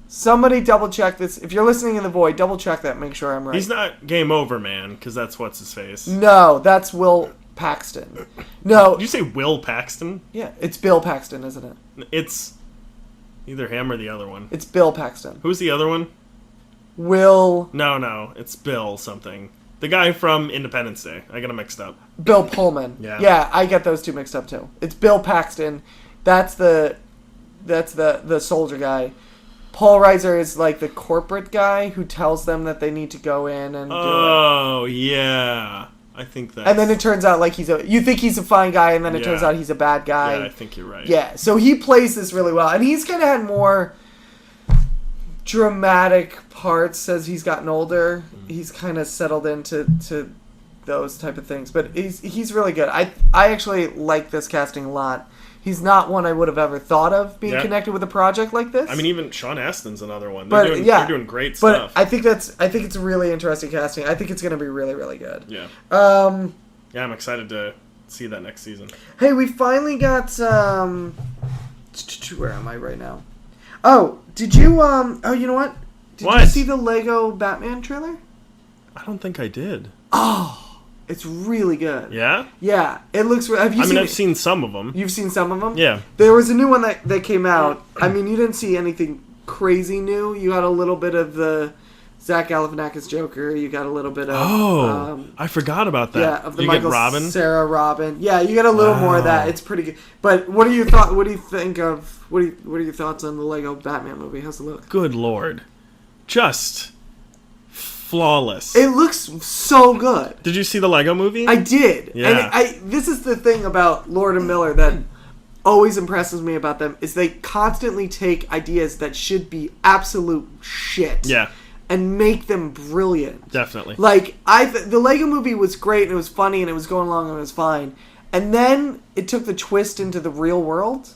S2: Somebody double check this. If you're listening in the void, double check that. Make sure I'm right.
S1: He's not Game Over Man, because that's what's his face.
S2: No, that's Will Paxton. No.
S1: Did you say Will Paxton?
S2: Yeah, it's Bill Paxton, isn't it?
S1: It's either him or the other one.
S2: It's Bill Paxton.
S1: Who's the other one?
S2: Will...
S1: No, it's Bill something. The guy from Independence Day. I got him mixed up.
S2: Bill Pullman.
S1: Yeah.
S2: Yeah, I get those two mixed up too. It's Bill Paxton. That's the soldier guy. Paul Reiser is like the corporate guy who tells them that they need to go in and do it.
S1: Oh, yeah. I think that.
S2: And then it turns out like you think he's a fine guy, and then it turns
S1: Yeah.
S2: out he's a bad guy.
S1: Yeah, I think you're right.
S2: Yeah, so he plays this really well, and he's kind of had more dramatic parts as he's gotten older. He's kind of settled into those type of things, but he's really good. I actually like this casting a lot. He's not one I would have ever thought of being connected with a project like this.
S1: I mean, even Sean Astin's another one.
S2: But
S1: They're doing great
S2: but
S1: stuff.
S2: I think it's really interesting casting. I think it's going to be really, really good.
S1: Yeah.
S2: Yeah,
S1: I'm excited to see that next season.
S2: Hey, we finally got where am I right now? Oh, did you you know what? Did you
S1: What?
S2: see the Lego Batman trailer?
S1: I don't think I did.
S2: Oh, It's really good.
S1: Yeah?
S2: Yeah. It looks... Have you seen
S1: I've seen some of them.
S2: You've seen some of them?
S1: Yeah.
S2: There was a new one that came out. I mean, you didn't see anything crazy new. You got a little bit of the Zach Galifianakis Joker. You got a little bit of...
S1: I forgot about that.
S2: Yeah, of the
S1: you
S2: Michael
S1: get Robin?
S2: Sarah Robin. Yeah, you get a little more of that. It's pretty good. But what do you think of... What are your thoughts on the Lego Batman movie? How's it look?
S1: Good Lord. Just flawless.
S2: It looks so good.
S1: Did you see the Lego movie?
S2: I did.
S1: Yeah.
S2: And this is the thing about Lord and Miller that always impresses me about them is they constantly take ideas that should be absolute shit.
S1: Yeah.
S2: And make them brilliant.
S1: Definitely.
S2: Like, the Lego movie was great and it was funny and it was going along and it was fine. And then it took the twist into the real world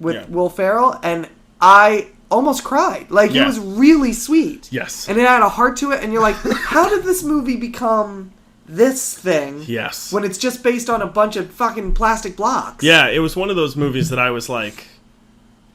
S2: with Will Ferrell and I almost cried. Like, it was really sweet.
S1: Yes.
S2: And it had a heart to it and you're like, how did this movie become this thing?
S1: Yes.
S2: When it's just based on a bunch of fucking plastic blocks.
S1: Yeah, it was one of those movies that I was like...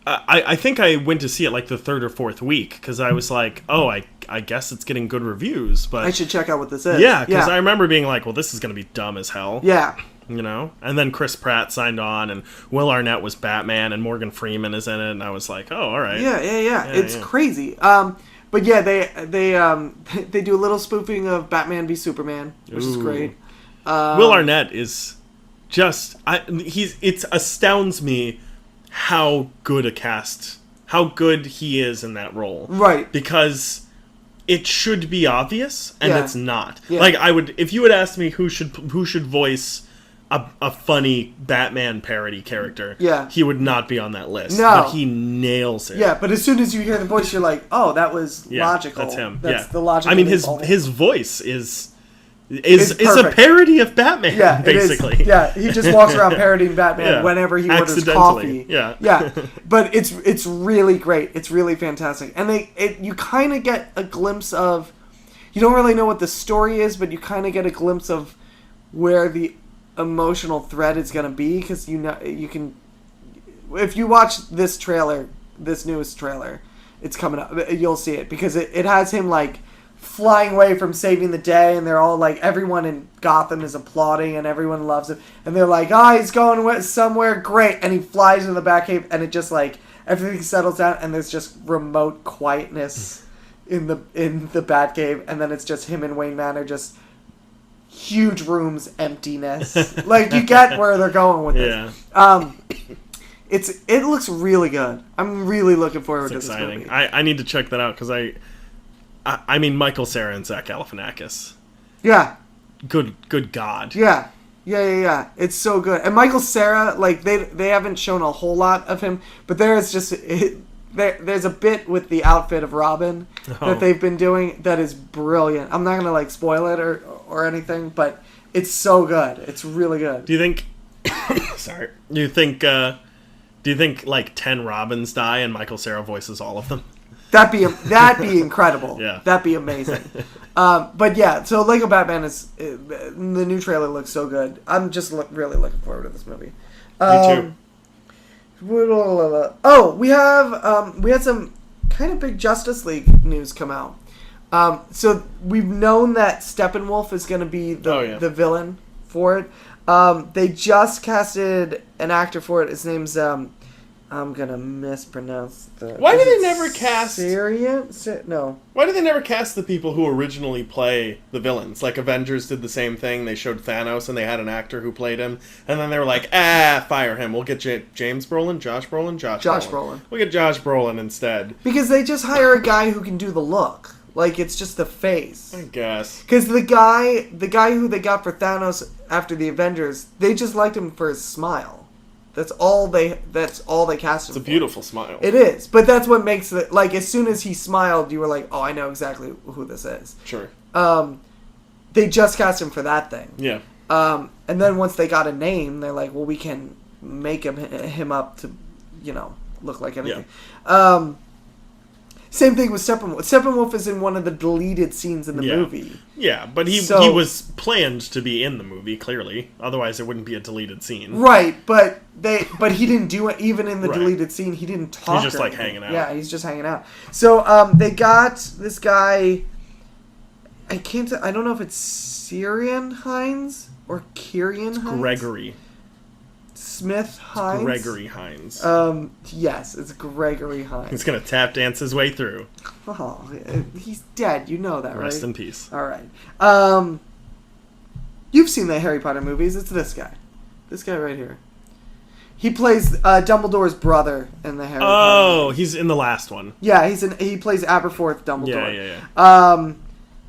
S1: I think I went to see it like the third or fourth week because I was like, oh, I guess it's getting good reviews, but...
S2: I should check out what this is.
S1: Yeah, because I remember being like, well, this is going to be dumb as hell.
S2: Yeah.
S1: You know? And then Chris Pratt signed on, and Will Arnett was Batman, and Morgan Freeman is in it, and I was like, oh, all right.
S2: Yeah. It's crazy. But yeah, they do a little spoofing of Batman v Superman, which is great.
S1: Will Arnett is just... it astounds me how good how good he is in that role.
S2: Right.
S1: Because it should be obvious, and it's not.
S2: Yeah.
S1: Like, if you had asked me who should voice a funny Batman parody character, he would not be on that list.
S2: No.
S1: But he nails it.
S2: Yeah, but as soon as you hear the voice, you're like, oh, that was logical.
S1: That's him.
S2: That's the logical.
S1: I mean, his voice is a parody of Batman, basically.
S2: He just walks around parodying Batman whenever he orders coffee.
S1: Yeah.
S2: But it's really great. It's really fantastic. And you kind of get a glimpse of... You don't really know what the story is, but you kind of get a glimpse of where the emotional thread is going to be, because you can... If you watch this newest trailer, it's coming up. You'll see it, because it has him, like... flying away from saving the day, and they're all like, everyone in Gotham is applauding and everyone loves him, and they're like, he's going somewhere great, and he flies into the Batcave, and it just like everything settles down and there's just remote quietness in the Batcave, and then it's just him and Wayne Manor, just huge rooms, emptiness. Like, you get where they're going with this. It looks really good. I'm really looking forward to this movie.
S1: I need to check that out because I mean, Michael Cera and Zach Galifianakis.
S2: Yeah.
S1: Good God.
S2: Yeah. It's so good. And Michael Cera, like, they haven't shown a whole lot of him, but there's a bit with the outfit of Robin that they've been doing that is brilliant. I'm not going to, like, spoil it or anything, but it's so good. It's really good.
S1: Do you think... Sorry. Do you think, like, 10 Robins die and Michael Cera voices all of them?
S2: That'd be incredible. Yeah. That'd be amazing. But yeah, so Lego Batman the new trailer looks so good. I'm just really looking forward to this movie.
S1: Me too.
S2: Oh, we had some kind of big Justice League news come out. So we've known that Steppenwolf is going to be the villain for it. They just casted an actor for it. His name's I'm gonna mispronounce the...
S1: Why do they never cast...
S2: No.
S1: Why do they never cast the people who originally play the villains? Like, Avengers did the same thing. They showed Thanos, and they had an actor who played him. And then they were like, fire him. We'll get James Brolin? Josh Brolin? Josh Brolin. We'll get Josh Brolin instead.
S2: Because they just hire a guy who can do the look. Like, it's just the face.
S1: I guess.
S2: Because the guy who they got for Thanos after the Avengers, they just liked him for his smile. That's all they cast him for.
S1: It's a beautiful smile.
S2: It is, but that's what makes it, like, as soon as he smiled, you were like, oh, I know exactly who this is.
S1: Sure.
S2: They just cast him for that thing.
S1: Yeah.
S2: And then once they got a name, they're like, well, we can make him up to, look like anything. Yeah. Same thing with Steppenwolf. Steppenwolf is in one of the deleted scenes in the movie.
S1: Yeah, but he was planned to be in the movie, clearly. Otherwise, it wouldn't be a deleted scene.
S2: Right, but he didn't do it. Even in the deleted scene, he didn't talk.
S1: He's just, like, hanging out.
S2: Yeah, he's just hanging out. So, they got this guy... I can't. I don't know if it's Syrian Hines or Kyrian Hines.
S1: Gregory.
S2: Smith Hines.
S1: Gregory Hines.
S2: Yes, it's Gregory Hines.
S1: He's gonna tap dance his way through.
S2: Oh, he's dead. You know that, right?
S1: Rest in peace.
S2: All right. You've seen the Harry Potter movies. It's this guy. This guy right here. He plays Dumbledore's brother in the Harry Potter movies.
S1: He's in the last one.
S2: Yeah, he plays Aberforth Dumbledore.
S1: Yeah.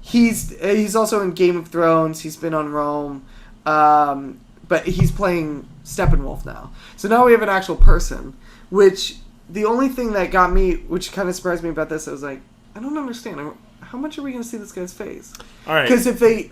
S2: He's also in Game of Thrones. He's been on Rome. But he's playing Steppenwolf now. So now we have an actual person, which the only thing that got me, which kind of surprised me about this, I was like, I don't understand. How much are we going to see this guy's face?
S1: All right.
S2: Because if they...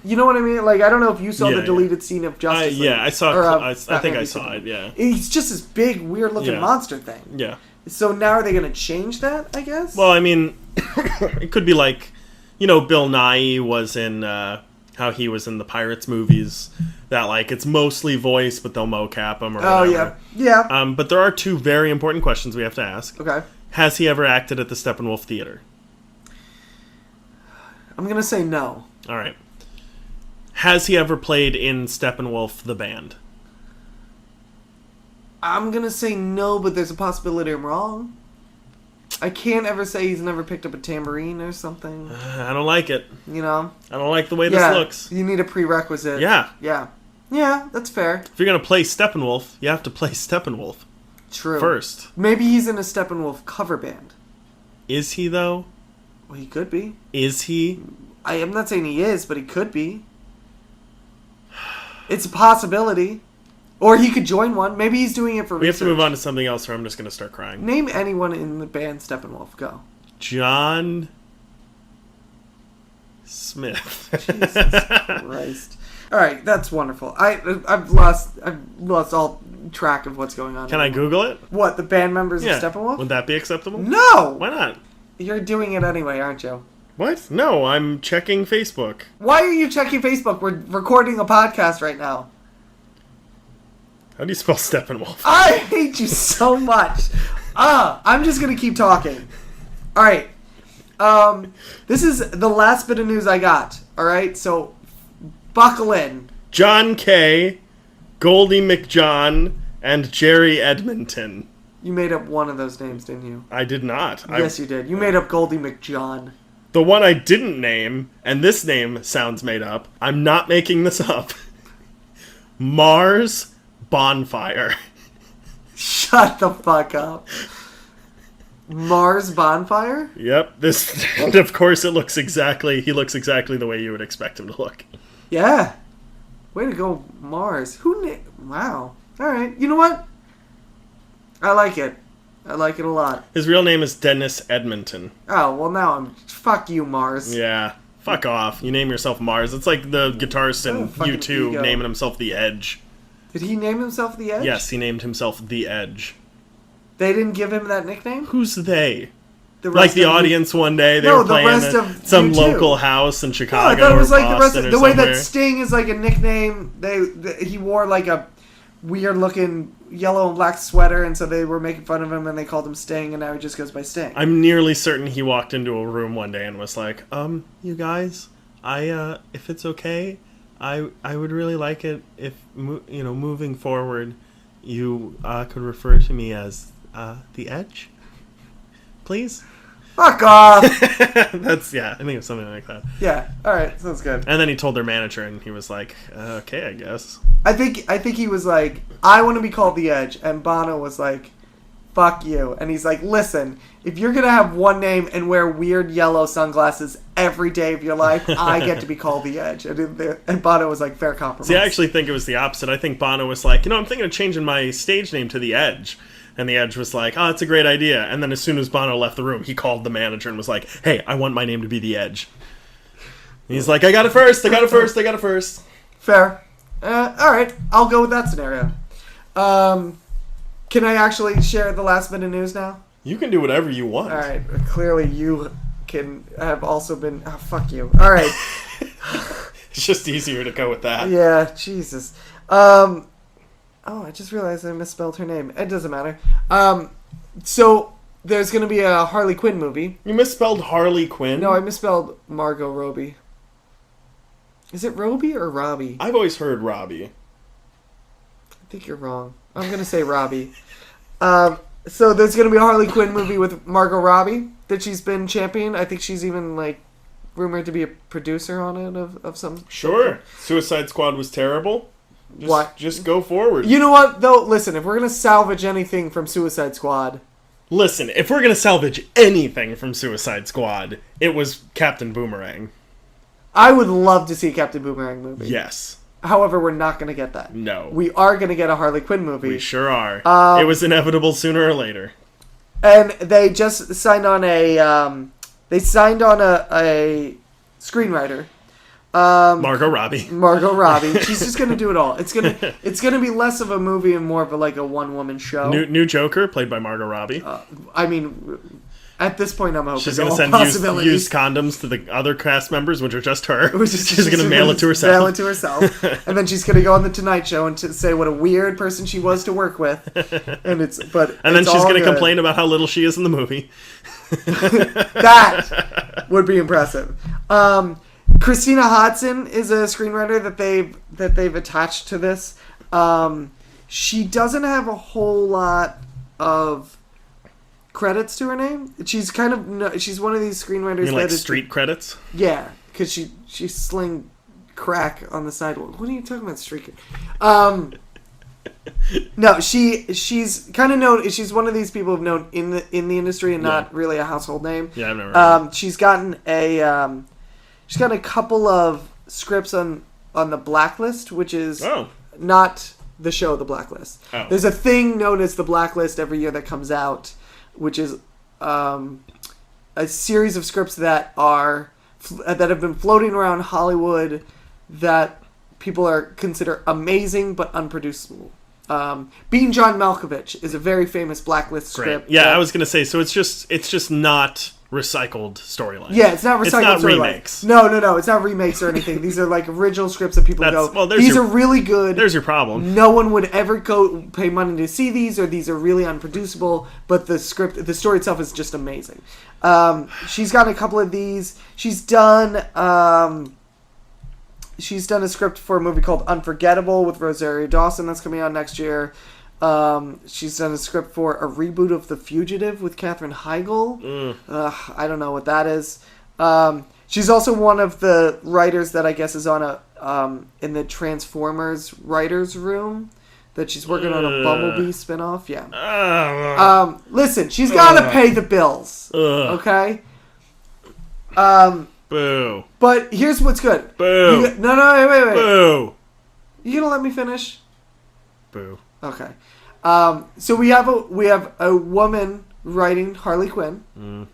S2: You know what I mean? Like, I don't know if you saw the deleted scene of Justice League.
S1: Yeah, I saw. I think I saw it. Yeah.
S2: He's just this big, weird-looking monster thing.
S1: Yeah.
S2: So now are they going to change that? I guess.
S1: Well, I mean, it could be like, Bill Nye was in how he was in the Pirates movies. That like it's mostly voice, but they'll mocap him or whatever.
S2: Yeah.
S1: But there are two very important questions we have to ask.
S2: Okay.
S1: Has he ever acted at the Steppenwolf Theater?
S2: I'm gonna say no.
S1: All right. Has he ever played in Steppenwolf the band?
S2: I'm gonna say no, but there's a possibility I'm wrong. I can't ever say he's never picked up a tambourine or something.
S1: I don't like it.
S2: You know?
S1: I don't like the way this looks.
S2: You need a prerequisite.
S1: Yeah.
S2: Yeah, that's fair.
S1: If you're going to play Steppenwolf, you have to play Steppenwolf.
S2: True.
S1: First.
S2: Maybe he's in a Steppenwolf cover band.
S1: Is he, though?
S2: Well, he could be.
S1: Is he?
S2: I am not saying he is, but he could be. It's a possibility. Or he could join one. Maybe he's doing it for research.
S1: We have to move on to something else or I'm just going to start crying.
S2: Name anyone in the band Steppenwolf. Go.
S1: John Smith.
S2: Jesus Christ. All right, that's wonderful. I've lost all track of what's going on.
S1: Can I Google it?
S2: What, the band members of Steppenwolf?
S1: Would that be acceptable?
S2: No!
S1: Why not?
S2: You're doing it anyway, aren't you?
S1: What? No, I'm checking Facebook.
S2: Why are you checking Facebook? We're recording a podcast right now.
S1: How do you spell Steppenwolf?
S2: I hate you so much. I'm just going to keep talking. All right. This is the last bit of news I got. All right, so buckle in.
S1: John Kay, Goldie McJohn, and Jerry Edmonton.
S2: You made up one of those names, didn't you?
S1: I did not.
S2: Yes, you did. You made up Goldie McJohn.
S1: The one I didn't name, and this name sounds made up, I'm not making this up. Mars Bonfire.
S2: Shut the fuck up. Mars Bonfire?
S1: Yep. And of course he looks exactly the way you would expect him to look.
S2: Yeah. Way to go, Mars. Wow. Alright. You know what? I like it. I like it a lot.
S1: His real name is Dennis Edmonton.
S2: Oh, well now fuck you, Mars.
S1: Yeah. Fuck off. You name yourself Mars. It's like the guitarist in U2 naming himself The Edge.
S2: Did he name himself The Edge?
S1: Yes, he named himself The Edge.
S2: They didn't give him that nickname?
S1: Who's they? Like the audience one day, they were playing at some local house in Chicago.
S2: No, I thought it was
S1: or
S2: like
S1: Boston
S2: the way that
S1: somewhere.
S2: Sting is like a nickname. He wore like a weird looking yellow and black sweater, and so they were making fun of him, and they called him Sting, and now he just goes by Sting.
S1: I'm nearly certain he walked into a room one day and was like, you guys, if it's okay, I would really like it if moving forward, you could refer to me as The Edge, please.
S2: Fuck off.
S1: I think it was something like that.
S2: Yeah. All right. Sounds good.
S1: And then he told their manager, and he was like, "Okay, I guess."
S2: I think he was like, "I want to be called The Edge," and Bono was like, "Fuck you." And he's like, "Listen, if you're gonna have one name and wear weird yellow sunglasses every day of your life, I get to be called The Edge." And Bono was like, "Fair compromise."
S1: See, I actually think it was the opposite. I think Bono was like, I'm thinking of changing my stage name to The Edge. And The Edge was like, it's a great idea. And then as soon as Bono left the room, he called the manager and was like, "Hey, I want my name to be The Edge." And he's like, I got it first. Fair.
S2: All right. I'll go with that scenario. Can I actually share the last bit of news now?
S1: You can do whatever you want.
S2: All right. Clearly you can have also been... Oh, fuck you. All right.
S1: It's just easier to go with that.
S2: Yeah, Jesus. I just realized I misspelled her name. It doesn't matter. So there's going to be a Harley Quinn movie.
S1: You misspelled Harley Quinn?
S2: No, I misspelled Margot Robbie. Is it Robbie or Robbie?
S1: I've always heard Robbie.
S2: I think you're wrong. I'm going to say Robbie. So there's going to be a Harley Quinn movie with Margot Robbie that she's been championing. I think she's even, like, rumored to be a producer on it of some...
S1: Sure. Suicide Squad was terrible. Just go forward.
S2: You know what, though? Listen, if we're going to salvage anything from Suicide Squad...
S1: Listen, if we're going to salvage anything from Suicide Squad, it was Captain Boomerang.
S2: I would love to see a Captain Boomerang movie.
S1: Yes.
S2: However, we're not going to get that.
S1: No.
S2: We are going to get a Harley Quinn movie.
S1: We sure are. It was inevitable sooner or later.
S2: And they just signed on a... They signed on a screenwriter.
S1: Margot Robbie.
S2: Margot Robbie. She's just gonna do it all. It's gonna be less of a movie and more of a one-woman show.
S1: New Joker, played by Margot Robbie.
S2: I mean, at this point, I'm hoping
S1: she's gonna send used condoms to the other cast members, which are just her. She's gonna mail it to herself.
S2: Mail it to herself, and then she's gonna go on the Tonight Show and say what a weird person she was to work with. And then
S1: she's gonna complain about how little she is in the movie.
S2: That would be impressive. Christina Hodson is a screenwriter that they've attached to this. She doesn't have a whole lot of credits to her name. She's kind of she's one of these screenwriters
S1: you mean like street credits.
S2: Yeah, because she sling crack on the sidewalk. What are you talking about, street? No, she's kind of known. She's one of these people who've known in the industry and not really a household name.
S1: Yeah, I've never heard
S2: she's gotten she's got a couple of scripts on the Blacklist, which is not the show The Blacklist.
S1: Oh.
S2: There's a thing known as The Blacklist every year that comes out, which is a series of scripts that have been floating around Hollywood that people consider amazing but unproducible. Being John Malkovich is a very famous Blacklist script.
S1: Yeah, I was gonna say. So it's just not recycled storylines.
S2: Yeah, it's not recycled. It's not
S1: remakes.
S2: No, it's not remakes or anything. These are like original scripts that people these are really good.
S1: There's your problem.
S2: No one would ever go pay money to see these, or these are really unproducible. But the story itself is just amazing. She's got a couple of these. She's done a script for a movie called Unforgettable with Rosario Dawson that's coming out next year. She's done a script for a reboot of The Fugitive with Katherine Heigl. I don't know what that is. She's also one of the writers that I guess is on in the Transformers writers room. That she's working on a Bumblebee spinoff. Yeah. Listen, she's got to pay the bills. Okay.
S1: Boo.
S2: But here's what's good.
S1: Boo.
S2: Wait.
S1: Boo.
S2: You gonna let me finish?
S1: Boo.
S2: Okay. So we have a woman writing Harley Quinn.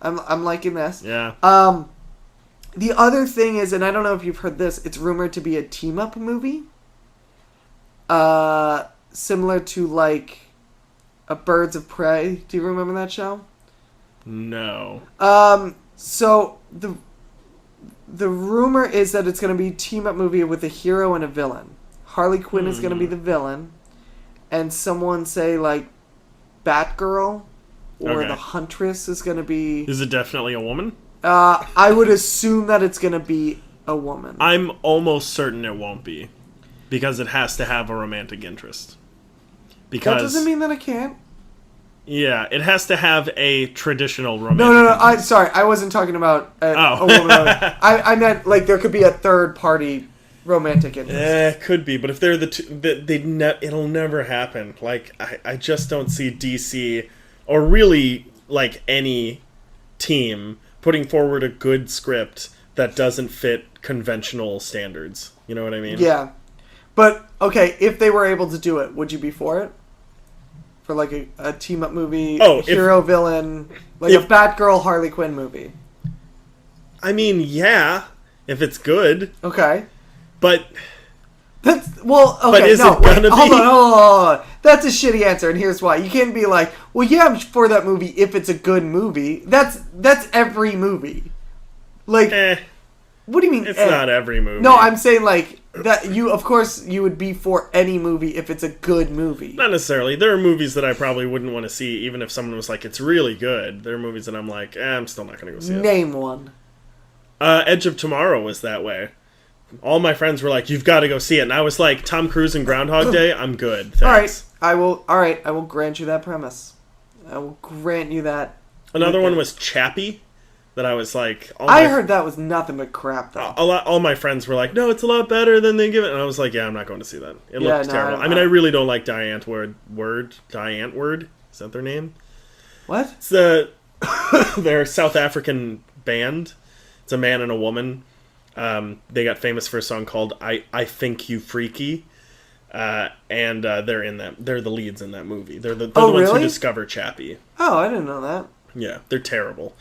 S2: I'm liking this.
S1: Yeah.
S2: The other thing is, and I don't know if you've heard this, it's rumored to be a team up movie. Similar to like a Birds of Prey. Do you remember that show?
S1: No.
S2: So the rumor is that it's going to be a team up movie with a hero and a villain. Harley Quinn is going to be the villain, and someone say like Batgirl or the Huntress is going to be.
S1: Is it definitely a woman?
S2: I would assume that it's going to be a woman.
S1: I'm almost certain it won't be, because it has to have a romantic interest. Because
S2: that doesn't mean that it can't.
S1: Yeah, it has to have a traditional romantic
S2: No.
S1: interest.
S2: I'm sorry. I wasn't talking about a woman. I meant like there could be a third party romantic interest.
S1: Could be, but if they're the two, it'll never happen. Like I just don't see DC or really like any team putting forward a good script that doesn't fit conventional standards. You know what I mean?
S2: Yeah, but okay, if they were able to do it, would you be for it? For like a team up movie, hero villain, like a Batgirl Harley Quinn movie.
S1: I mean, yeah, if it's good.
S2: Okay.
S1: But
S2: that's okay. But
S1: is it gonna be?
S2: Hold on. That's a shitty answer, and here's why. You can't be like, well, yeah, I'm for that movie if it's a good movie. That's every movie. Like, what do you mean?
S1: It's not every movie.
S2: No, I'm saying like that you, of course, you would be for any movie if it's a good movie.
S1: Not necessarily. There are movies that I probably wouldn't want to see, even if someone was like, it's really good. There are movies that I'm like, I'm still not going to go see it.
S2: Name one.
S1: Edge of Tomorrow was that way. All my friends were like, you've got to go see it. And I was like, Tom Cruise and Groundhog Day, I'm good. Thanks.
S2: I will grant you that premise. I will grant you that.
S1: Another one was Chappie, that I was like...
S2: I heard that was nothing but crap, though.
S1: All my friends were like, no, it's a lot better than they give it. And I was like, yeah, I'm not going to see that. It looked terrible. I mean, I really don't like Diane Ward. Diane Ward? Is that their name?
S2: What?
S1: It's their South African band. It's a man and a woman. They got famous for a song called I Think You Freaky. And they're in that. They're the leads in that movie. They're the ones who discover Chappie.
S2: Oh, I didn't know that.
S1: Yeah, they're terrible.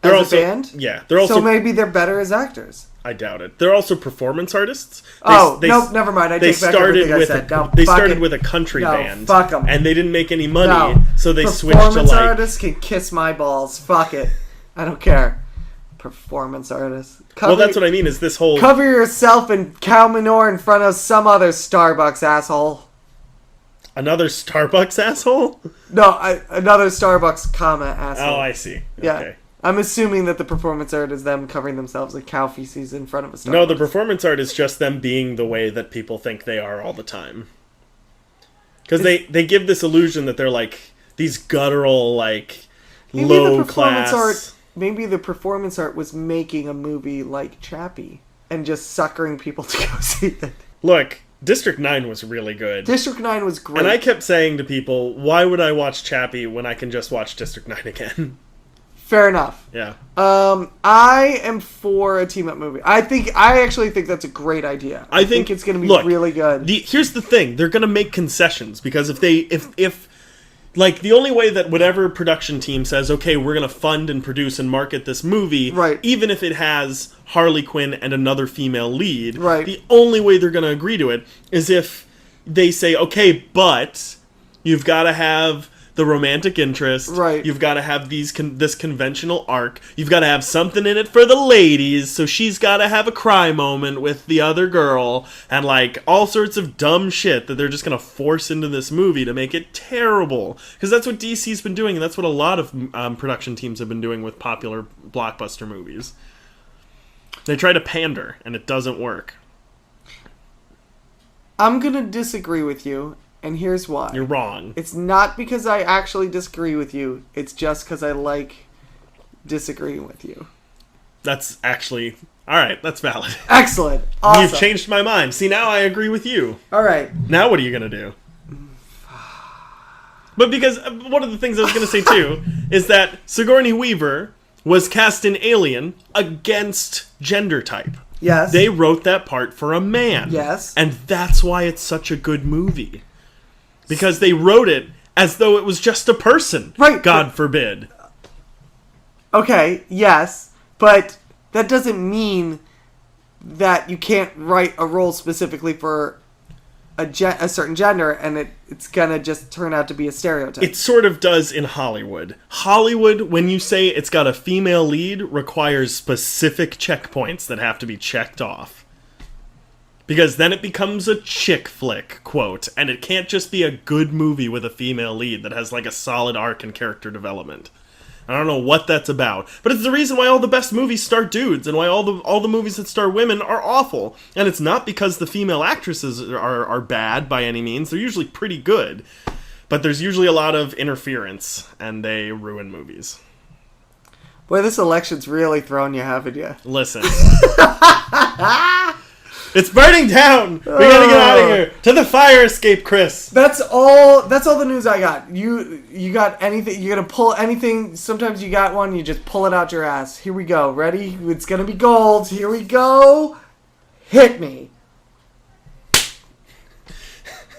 S2: They're also a band?
S1: Yeah, they're also.
S2: So maybe they're better as actors.
S1: I doubt it. They're also performance artists.
S2: Nope, never mind. I take back everything I said.
S1: They started with a country band.
S2: Fuck them.
S1: And they didn't make any money, so they switched to
S2: Performance artists can kiss my balls. Fuck it. I don't care. Performance artists.
S1: That's what I mean. Is this whole
S2: cover yourself in cow manure in front of some other Starbucks asshole?
S1: Another Starbucks asshole?
S2: No, another Starbucks asshole.
S1: Oh, I see.
S2: Yeah.
S1: Okay.
S2: I'm assuming that the performance art is them covering themselves in cow feces in front of a Starbucks.
S1: No, the performance art is just them being the way that people think they are all the time. Because they give this illusion that they're like these guttural, like low class.
S2: Maybe the performance art was making a movie like Chappie and just suckering people to go see it.
S1: Look, District 9 was really good.
S2: District 9 was great.
S1: And I kept saying to people, why would I watch Chappie when I can just watch District 9 again?
S2: Fair enough.
S1: Yeah.
S2: I am for a team-up movie. I actually think that's a great idea. I think it's going to be really good.
S1: Here's the thing. They're going to make concessions because if like, the only way that whatever production team says, okay, we're going to fund and produce and market this movie,
S2: right,
S1: even if it has Harley Quinn and another female lead,
S2: right,
S1: the only way they're going to agree to it is if they say, okay, but you've got to have the romantic interest,
S2: right,
S1: you've got to have this conventional arc, you've got to have something in it for the ladies, so she's got to have a cry moment with the other girl, and like all sorts of dumb shit that they're just going to force into this movie to make it terrible. Because that's what DC's been doing, and that's what a lot of production teams have been doing with popular blockbuster movies. They try to pander, and it doesn't work.
S2: I'm going to disagree with you. And here's why.
S1: You're wrong.
S2: It's not because I actually disagree with you. It's just because I like disagreeing with you.
S1: That's actually... Alright, that's valid.
S2: Excellent. Awesome.
S1: You've changed my mind. See, now I agree with you.
S2: Alright.
S1: Now what are you going to do? But because one of the things I was going to say, too, is that Sigourney Weaver was cast in Alien against gender type.
S2: Yes.
S1: They wrote that part for a man.
S2: Yes.
S1: And that's why it's such a good movie. Because they wrote it as though it was just a person.
S2: Right.
S1: God forbid.
S2: Okay, yes. But that doesn't mean that you can't write a role specifically for a certain gender and it's gonna just turn out to be a stereotype.
S1: It sort of does in Hollywood. Hollywood, when you say it's got a female lead, requires specific checkpoints that have to be checked off. Because then it becomes a chick flick, quote, and it can't just be a good movie with a female lead that has like a solid arc and character development. I don't know what that's about, but it's the reason why all the best movies star dudes and why all the movies that star women are awful. And it's not because the female actresses are bad by any means. They're usually pretty good, but there's usually a lot of interference and they ruin movies.
S2: Boy, this election's really thrown you, haven't you?
S1: Listen. It's burning down. We gotta get out of here to the fire escape, Chris.
S2: That's all the news I got. You got anything? You gonna pull anything? Sometimes you got one. You just pull it out your ass. Here we go. Ready? It's gonna be gold. Here we go. Hit me.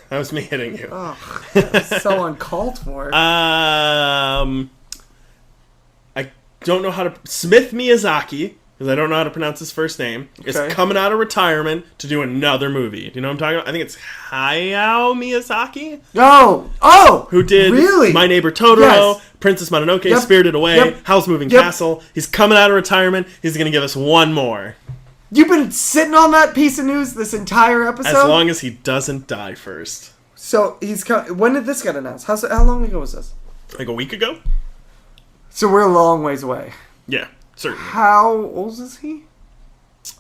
S1: That was me hitting you.
S2: Oh, that's so uncalled for.
S1: I don't know how to Smith Miyazaki. Because I don't know how to pronounce his first name, is coming out of retirement to do another movie. Do you know what I'm talking about? I think it's Hayao Miyazaki?
S2: Oh!
S1: Who did
S2: really?
S1: My Neighbor Totoro, Princess Mononoke, Spirited Away, Howl's Moving Castle. He's coming out of retirement. He's going to give us one more.
S2: You've been sitting on that piece of news this entire episode?
S1: As long as he doesn't die first.
S2: So, when did this get announced? How long ago was this?
S1: Like a week ago?
S2: So we're a long ways away.
S1: Yeah, certainly.
S2: How old is he?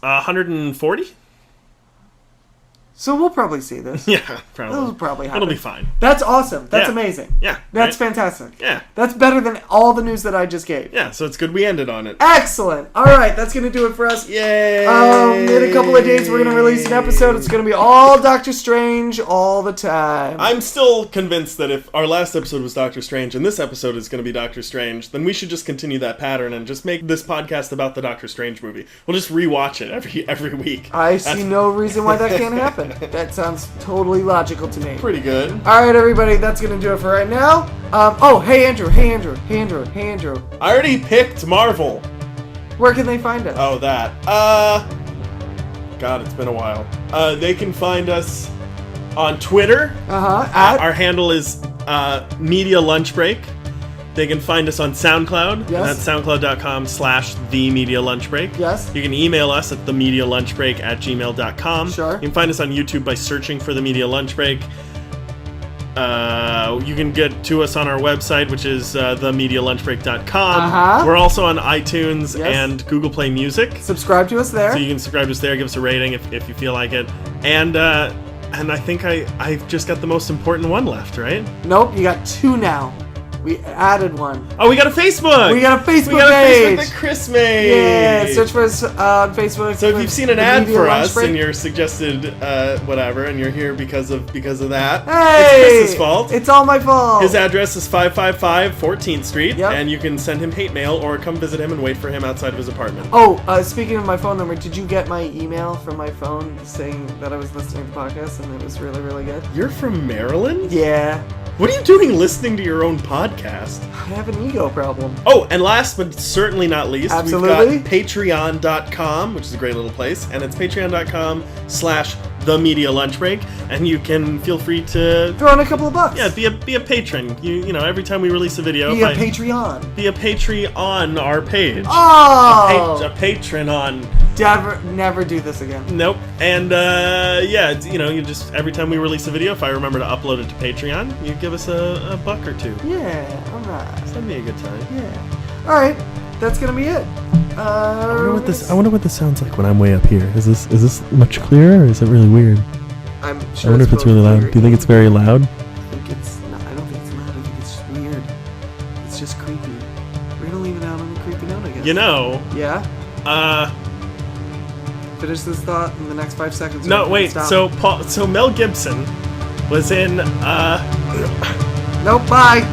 S1: 140?
S2: So we'll probably see this.
S1: Yeah, probably.
S2: That'll probably happen.
S1: It'll be fine.
S2: That's awesome. That's
S1: Yeah.
S2: amazing.
S1: Yeah.
S2: That's
S1: right?
S2: fantastic.
S1: Yeah.
S2: That's better than all the news that I just gave.
S1: Yeah, so it's good we ended on it.
S2: Excellent. All right, that's going to do it for us.
S1: Yay!
S2: In a couple of days, we're going to release an episode. It's going to be all Doctor Strange all the time.
S1: I'm still convinced that if our last episode was Doctor Strange and this episode is going to be Doctor Strange, then we should just continue that pattern and just make this podcast about the Doctor Strange movie. We'll just rewatch it every week.
S2: I see no reason why that can't happen. That sounds totally logical to me.
S1: Pretty good.
S2: All right, everybody, that's going to do it for right now. Hey, Andrew.
S1: I already picked Marvel.
S2: Where can they find us?
S1: Oh, that. God, it's been a while. They can find us on Twitter. Our handle is Media Lunch Break. They can find us on SoundCloud.
S2: Yes.
S1: And that's soundcloud.com/TheMediaLunchBreak.
S2: Yes.
S1: You can email us at themedialunchbreak@gmail.com.
S2: Sure.
S1: You can find us on YouTube by searching for The Media Lunch Break. You can get to us on our website, which is themedialunchbreak.com. We're also on iTunes and Google Play Music.
S2: Subscribe to us there.
S1: So you can subscribe to us there, give us a rating if you feel like it. And I think I've just got the most important one left, right?
S2: Nope, you got two now. We added one.
S1: Oh, we got a Facebook!
S2: We got a Facebook page!
S1: We got a Facebook that Chris made!
S2: Yeah, search for us on Facebook.
S1: So if you've seen an ad for us
S2: Break.
S1: in your suggested whatever, and you're here because of that,
S2: hey,
S1: it's Chris's fault.
S2: It's all my fault.
S1: His address is 555 14th Street,
S2: Yep.
S1: and you can send him hate mail or come visit him and wait for him outside of his apartment.
S2: Oh, speaking of my phone number, did you get my email from my phone saying that I was listening to the podcast and it was really, really good?
S1: You're from Maryland?
S2: Yeah.
S1: What are you doing listening to your own podcast?
S2: I have an ego problem.
S1: Oh, and last but certainly not least,
S2: Absolutely.
S1: we've got patreon.com, which is a great little place, and it's patreon.com/themedialunchbreak, and you can feel free to
S2: Throw in a couple of bucks.
S1: be a patron. You know, every time we release a video,
S2: Be a Patreon.
S1: Be a Patreon on our page.
S2: Oh!
S1: A patron on.
S2: Never do this again.
S1: Nope. And you just every time we release a video, if I remember to upload it to Patreon, you give us a buck or two.
S2: Yeah, alright.
S1: That'd be a good time.
S2: Yeah. Alright, that's gonna be it.
S3: I wonder what this sounds like when I'm way up here. Is this much clearer, or is it really weird?
S2: I'm
S3: I
S2: sure
S3: wonder if it's really loud. Do you think it's very loud?
S2: I think it's not. I don't think it's loud. I think it's just weird. It's just creepy. We're gonna leave it out on the creepy note, I guess.
S1: You know.
S2: Yeah? Finish this thought in the next 5 seconds.
S1: No, wait.
S2: Stop.
S1: So Mel Gibson was in
S2: Nope, bye.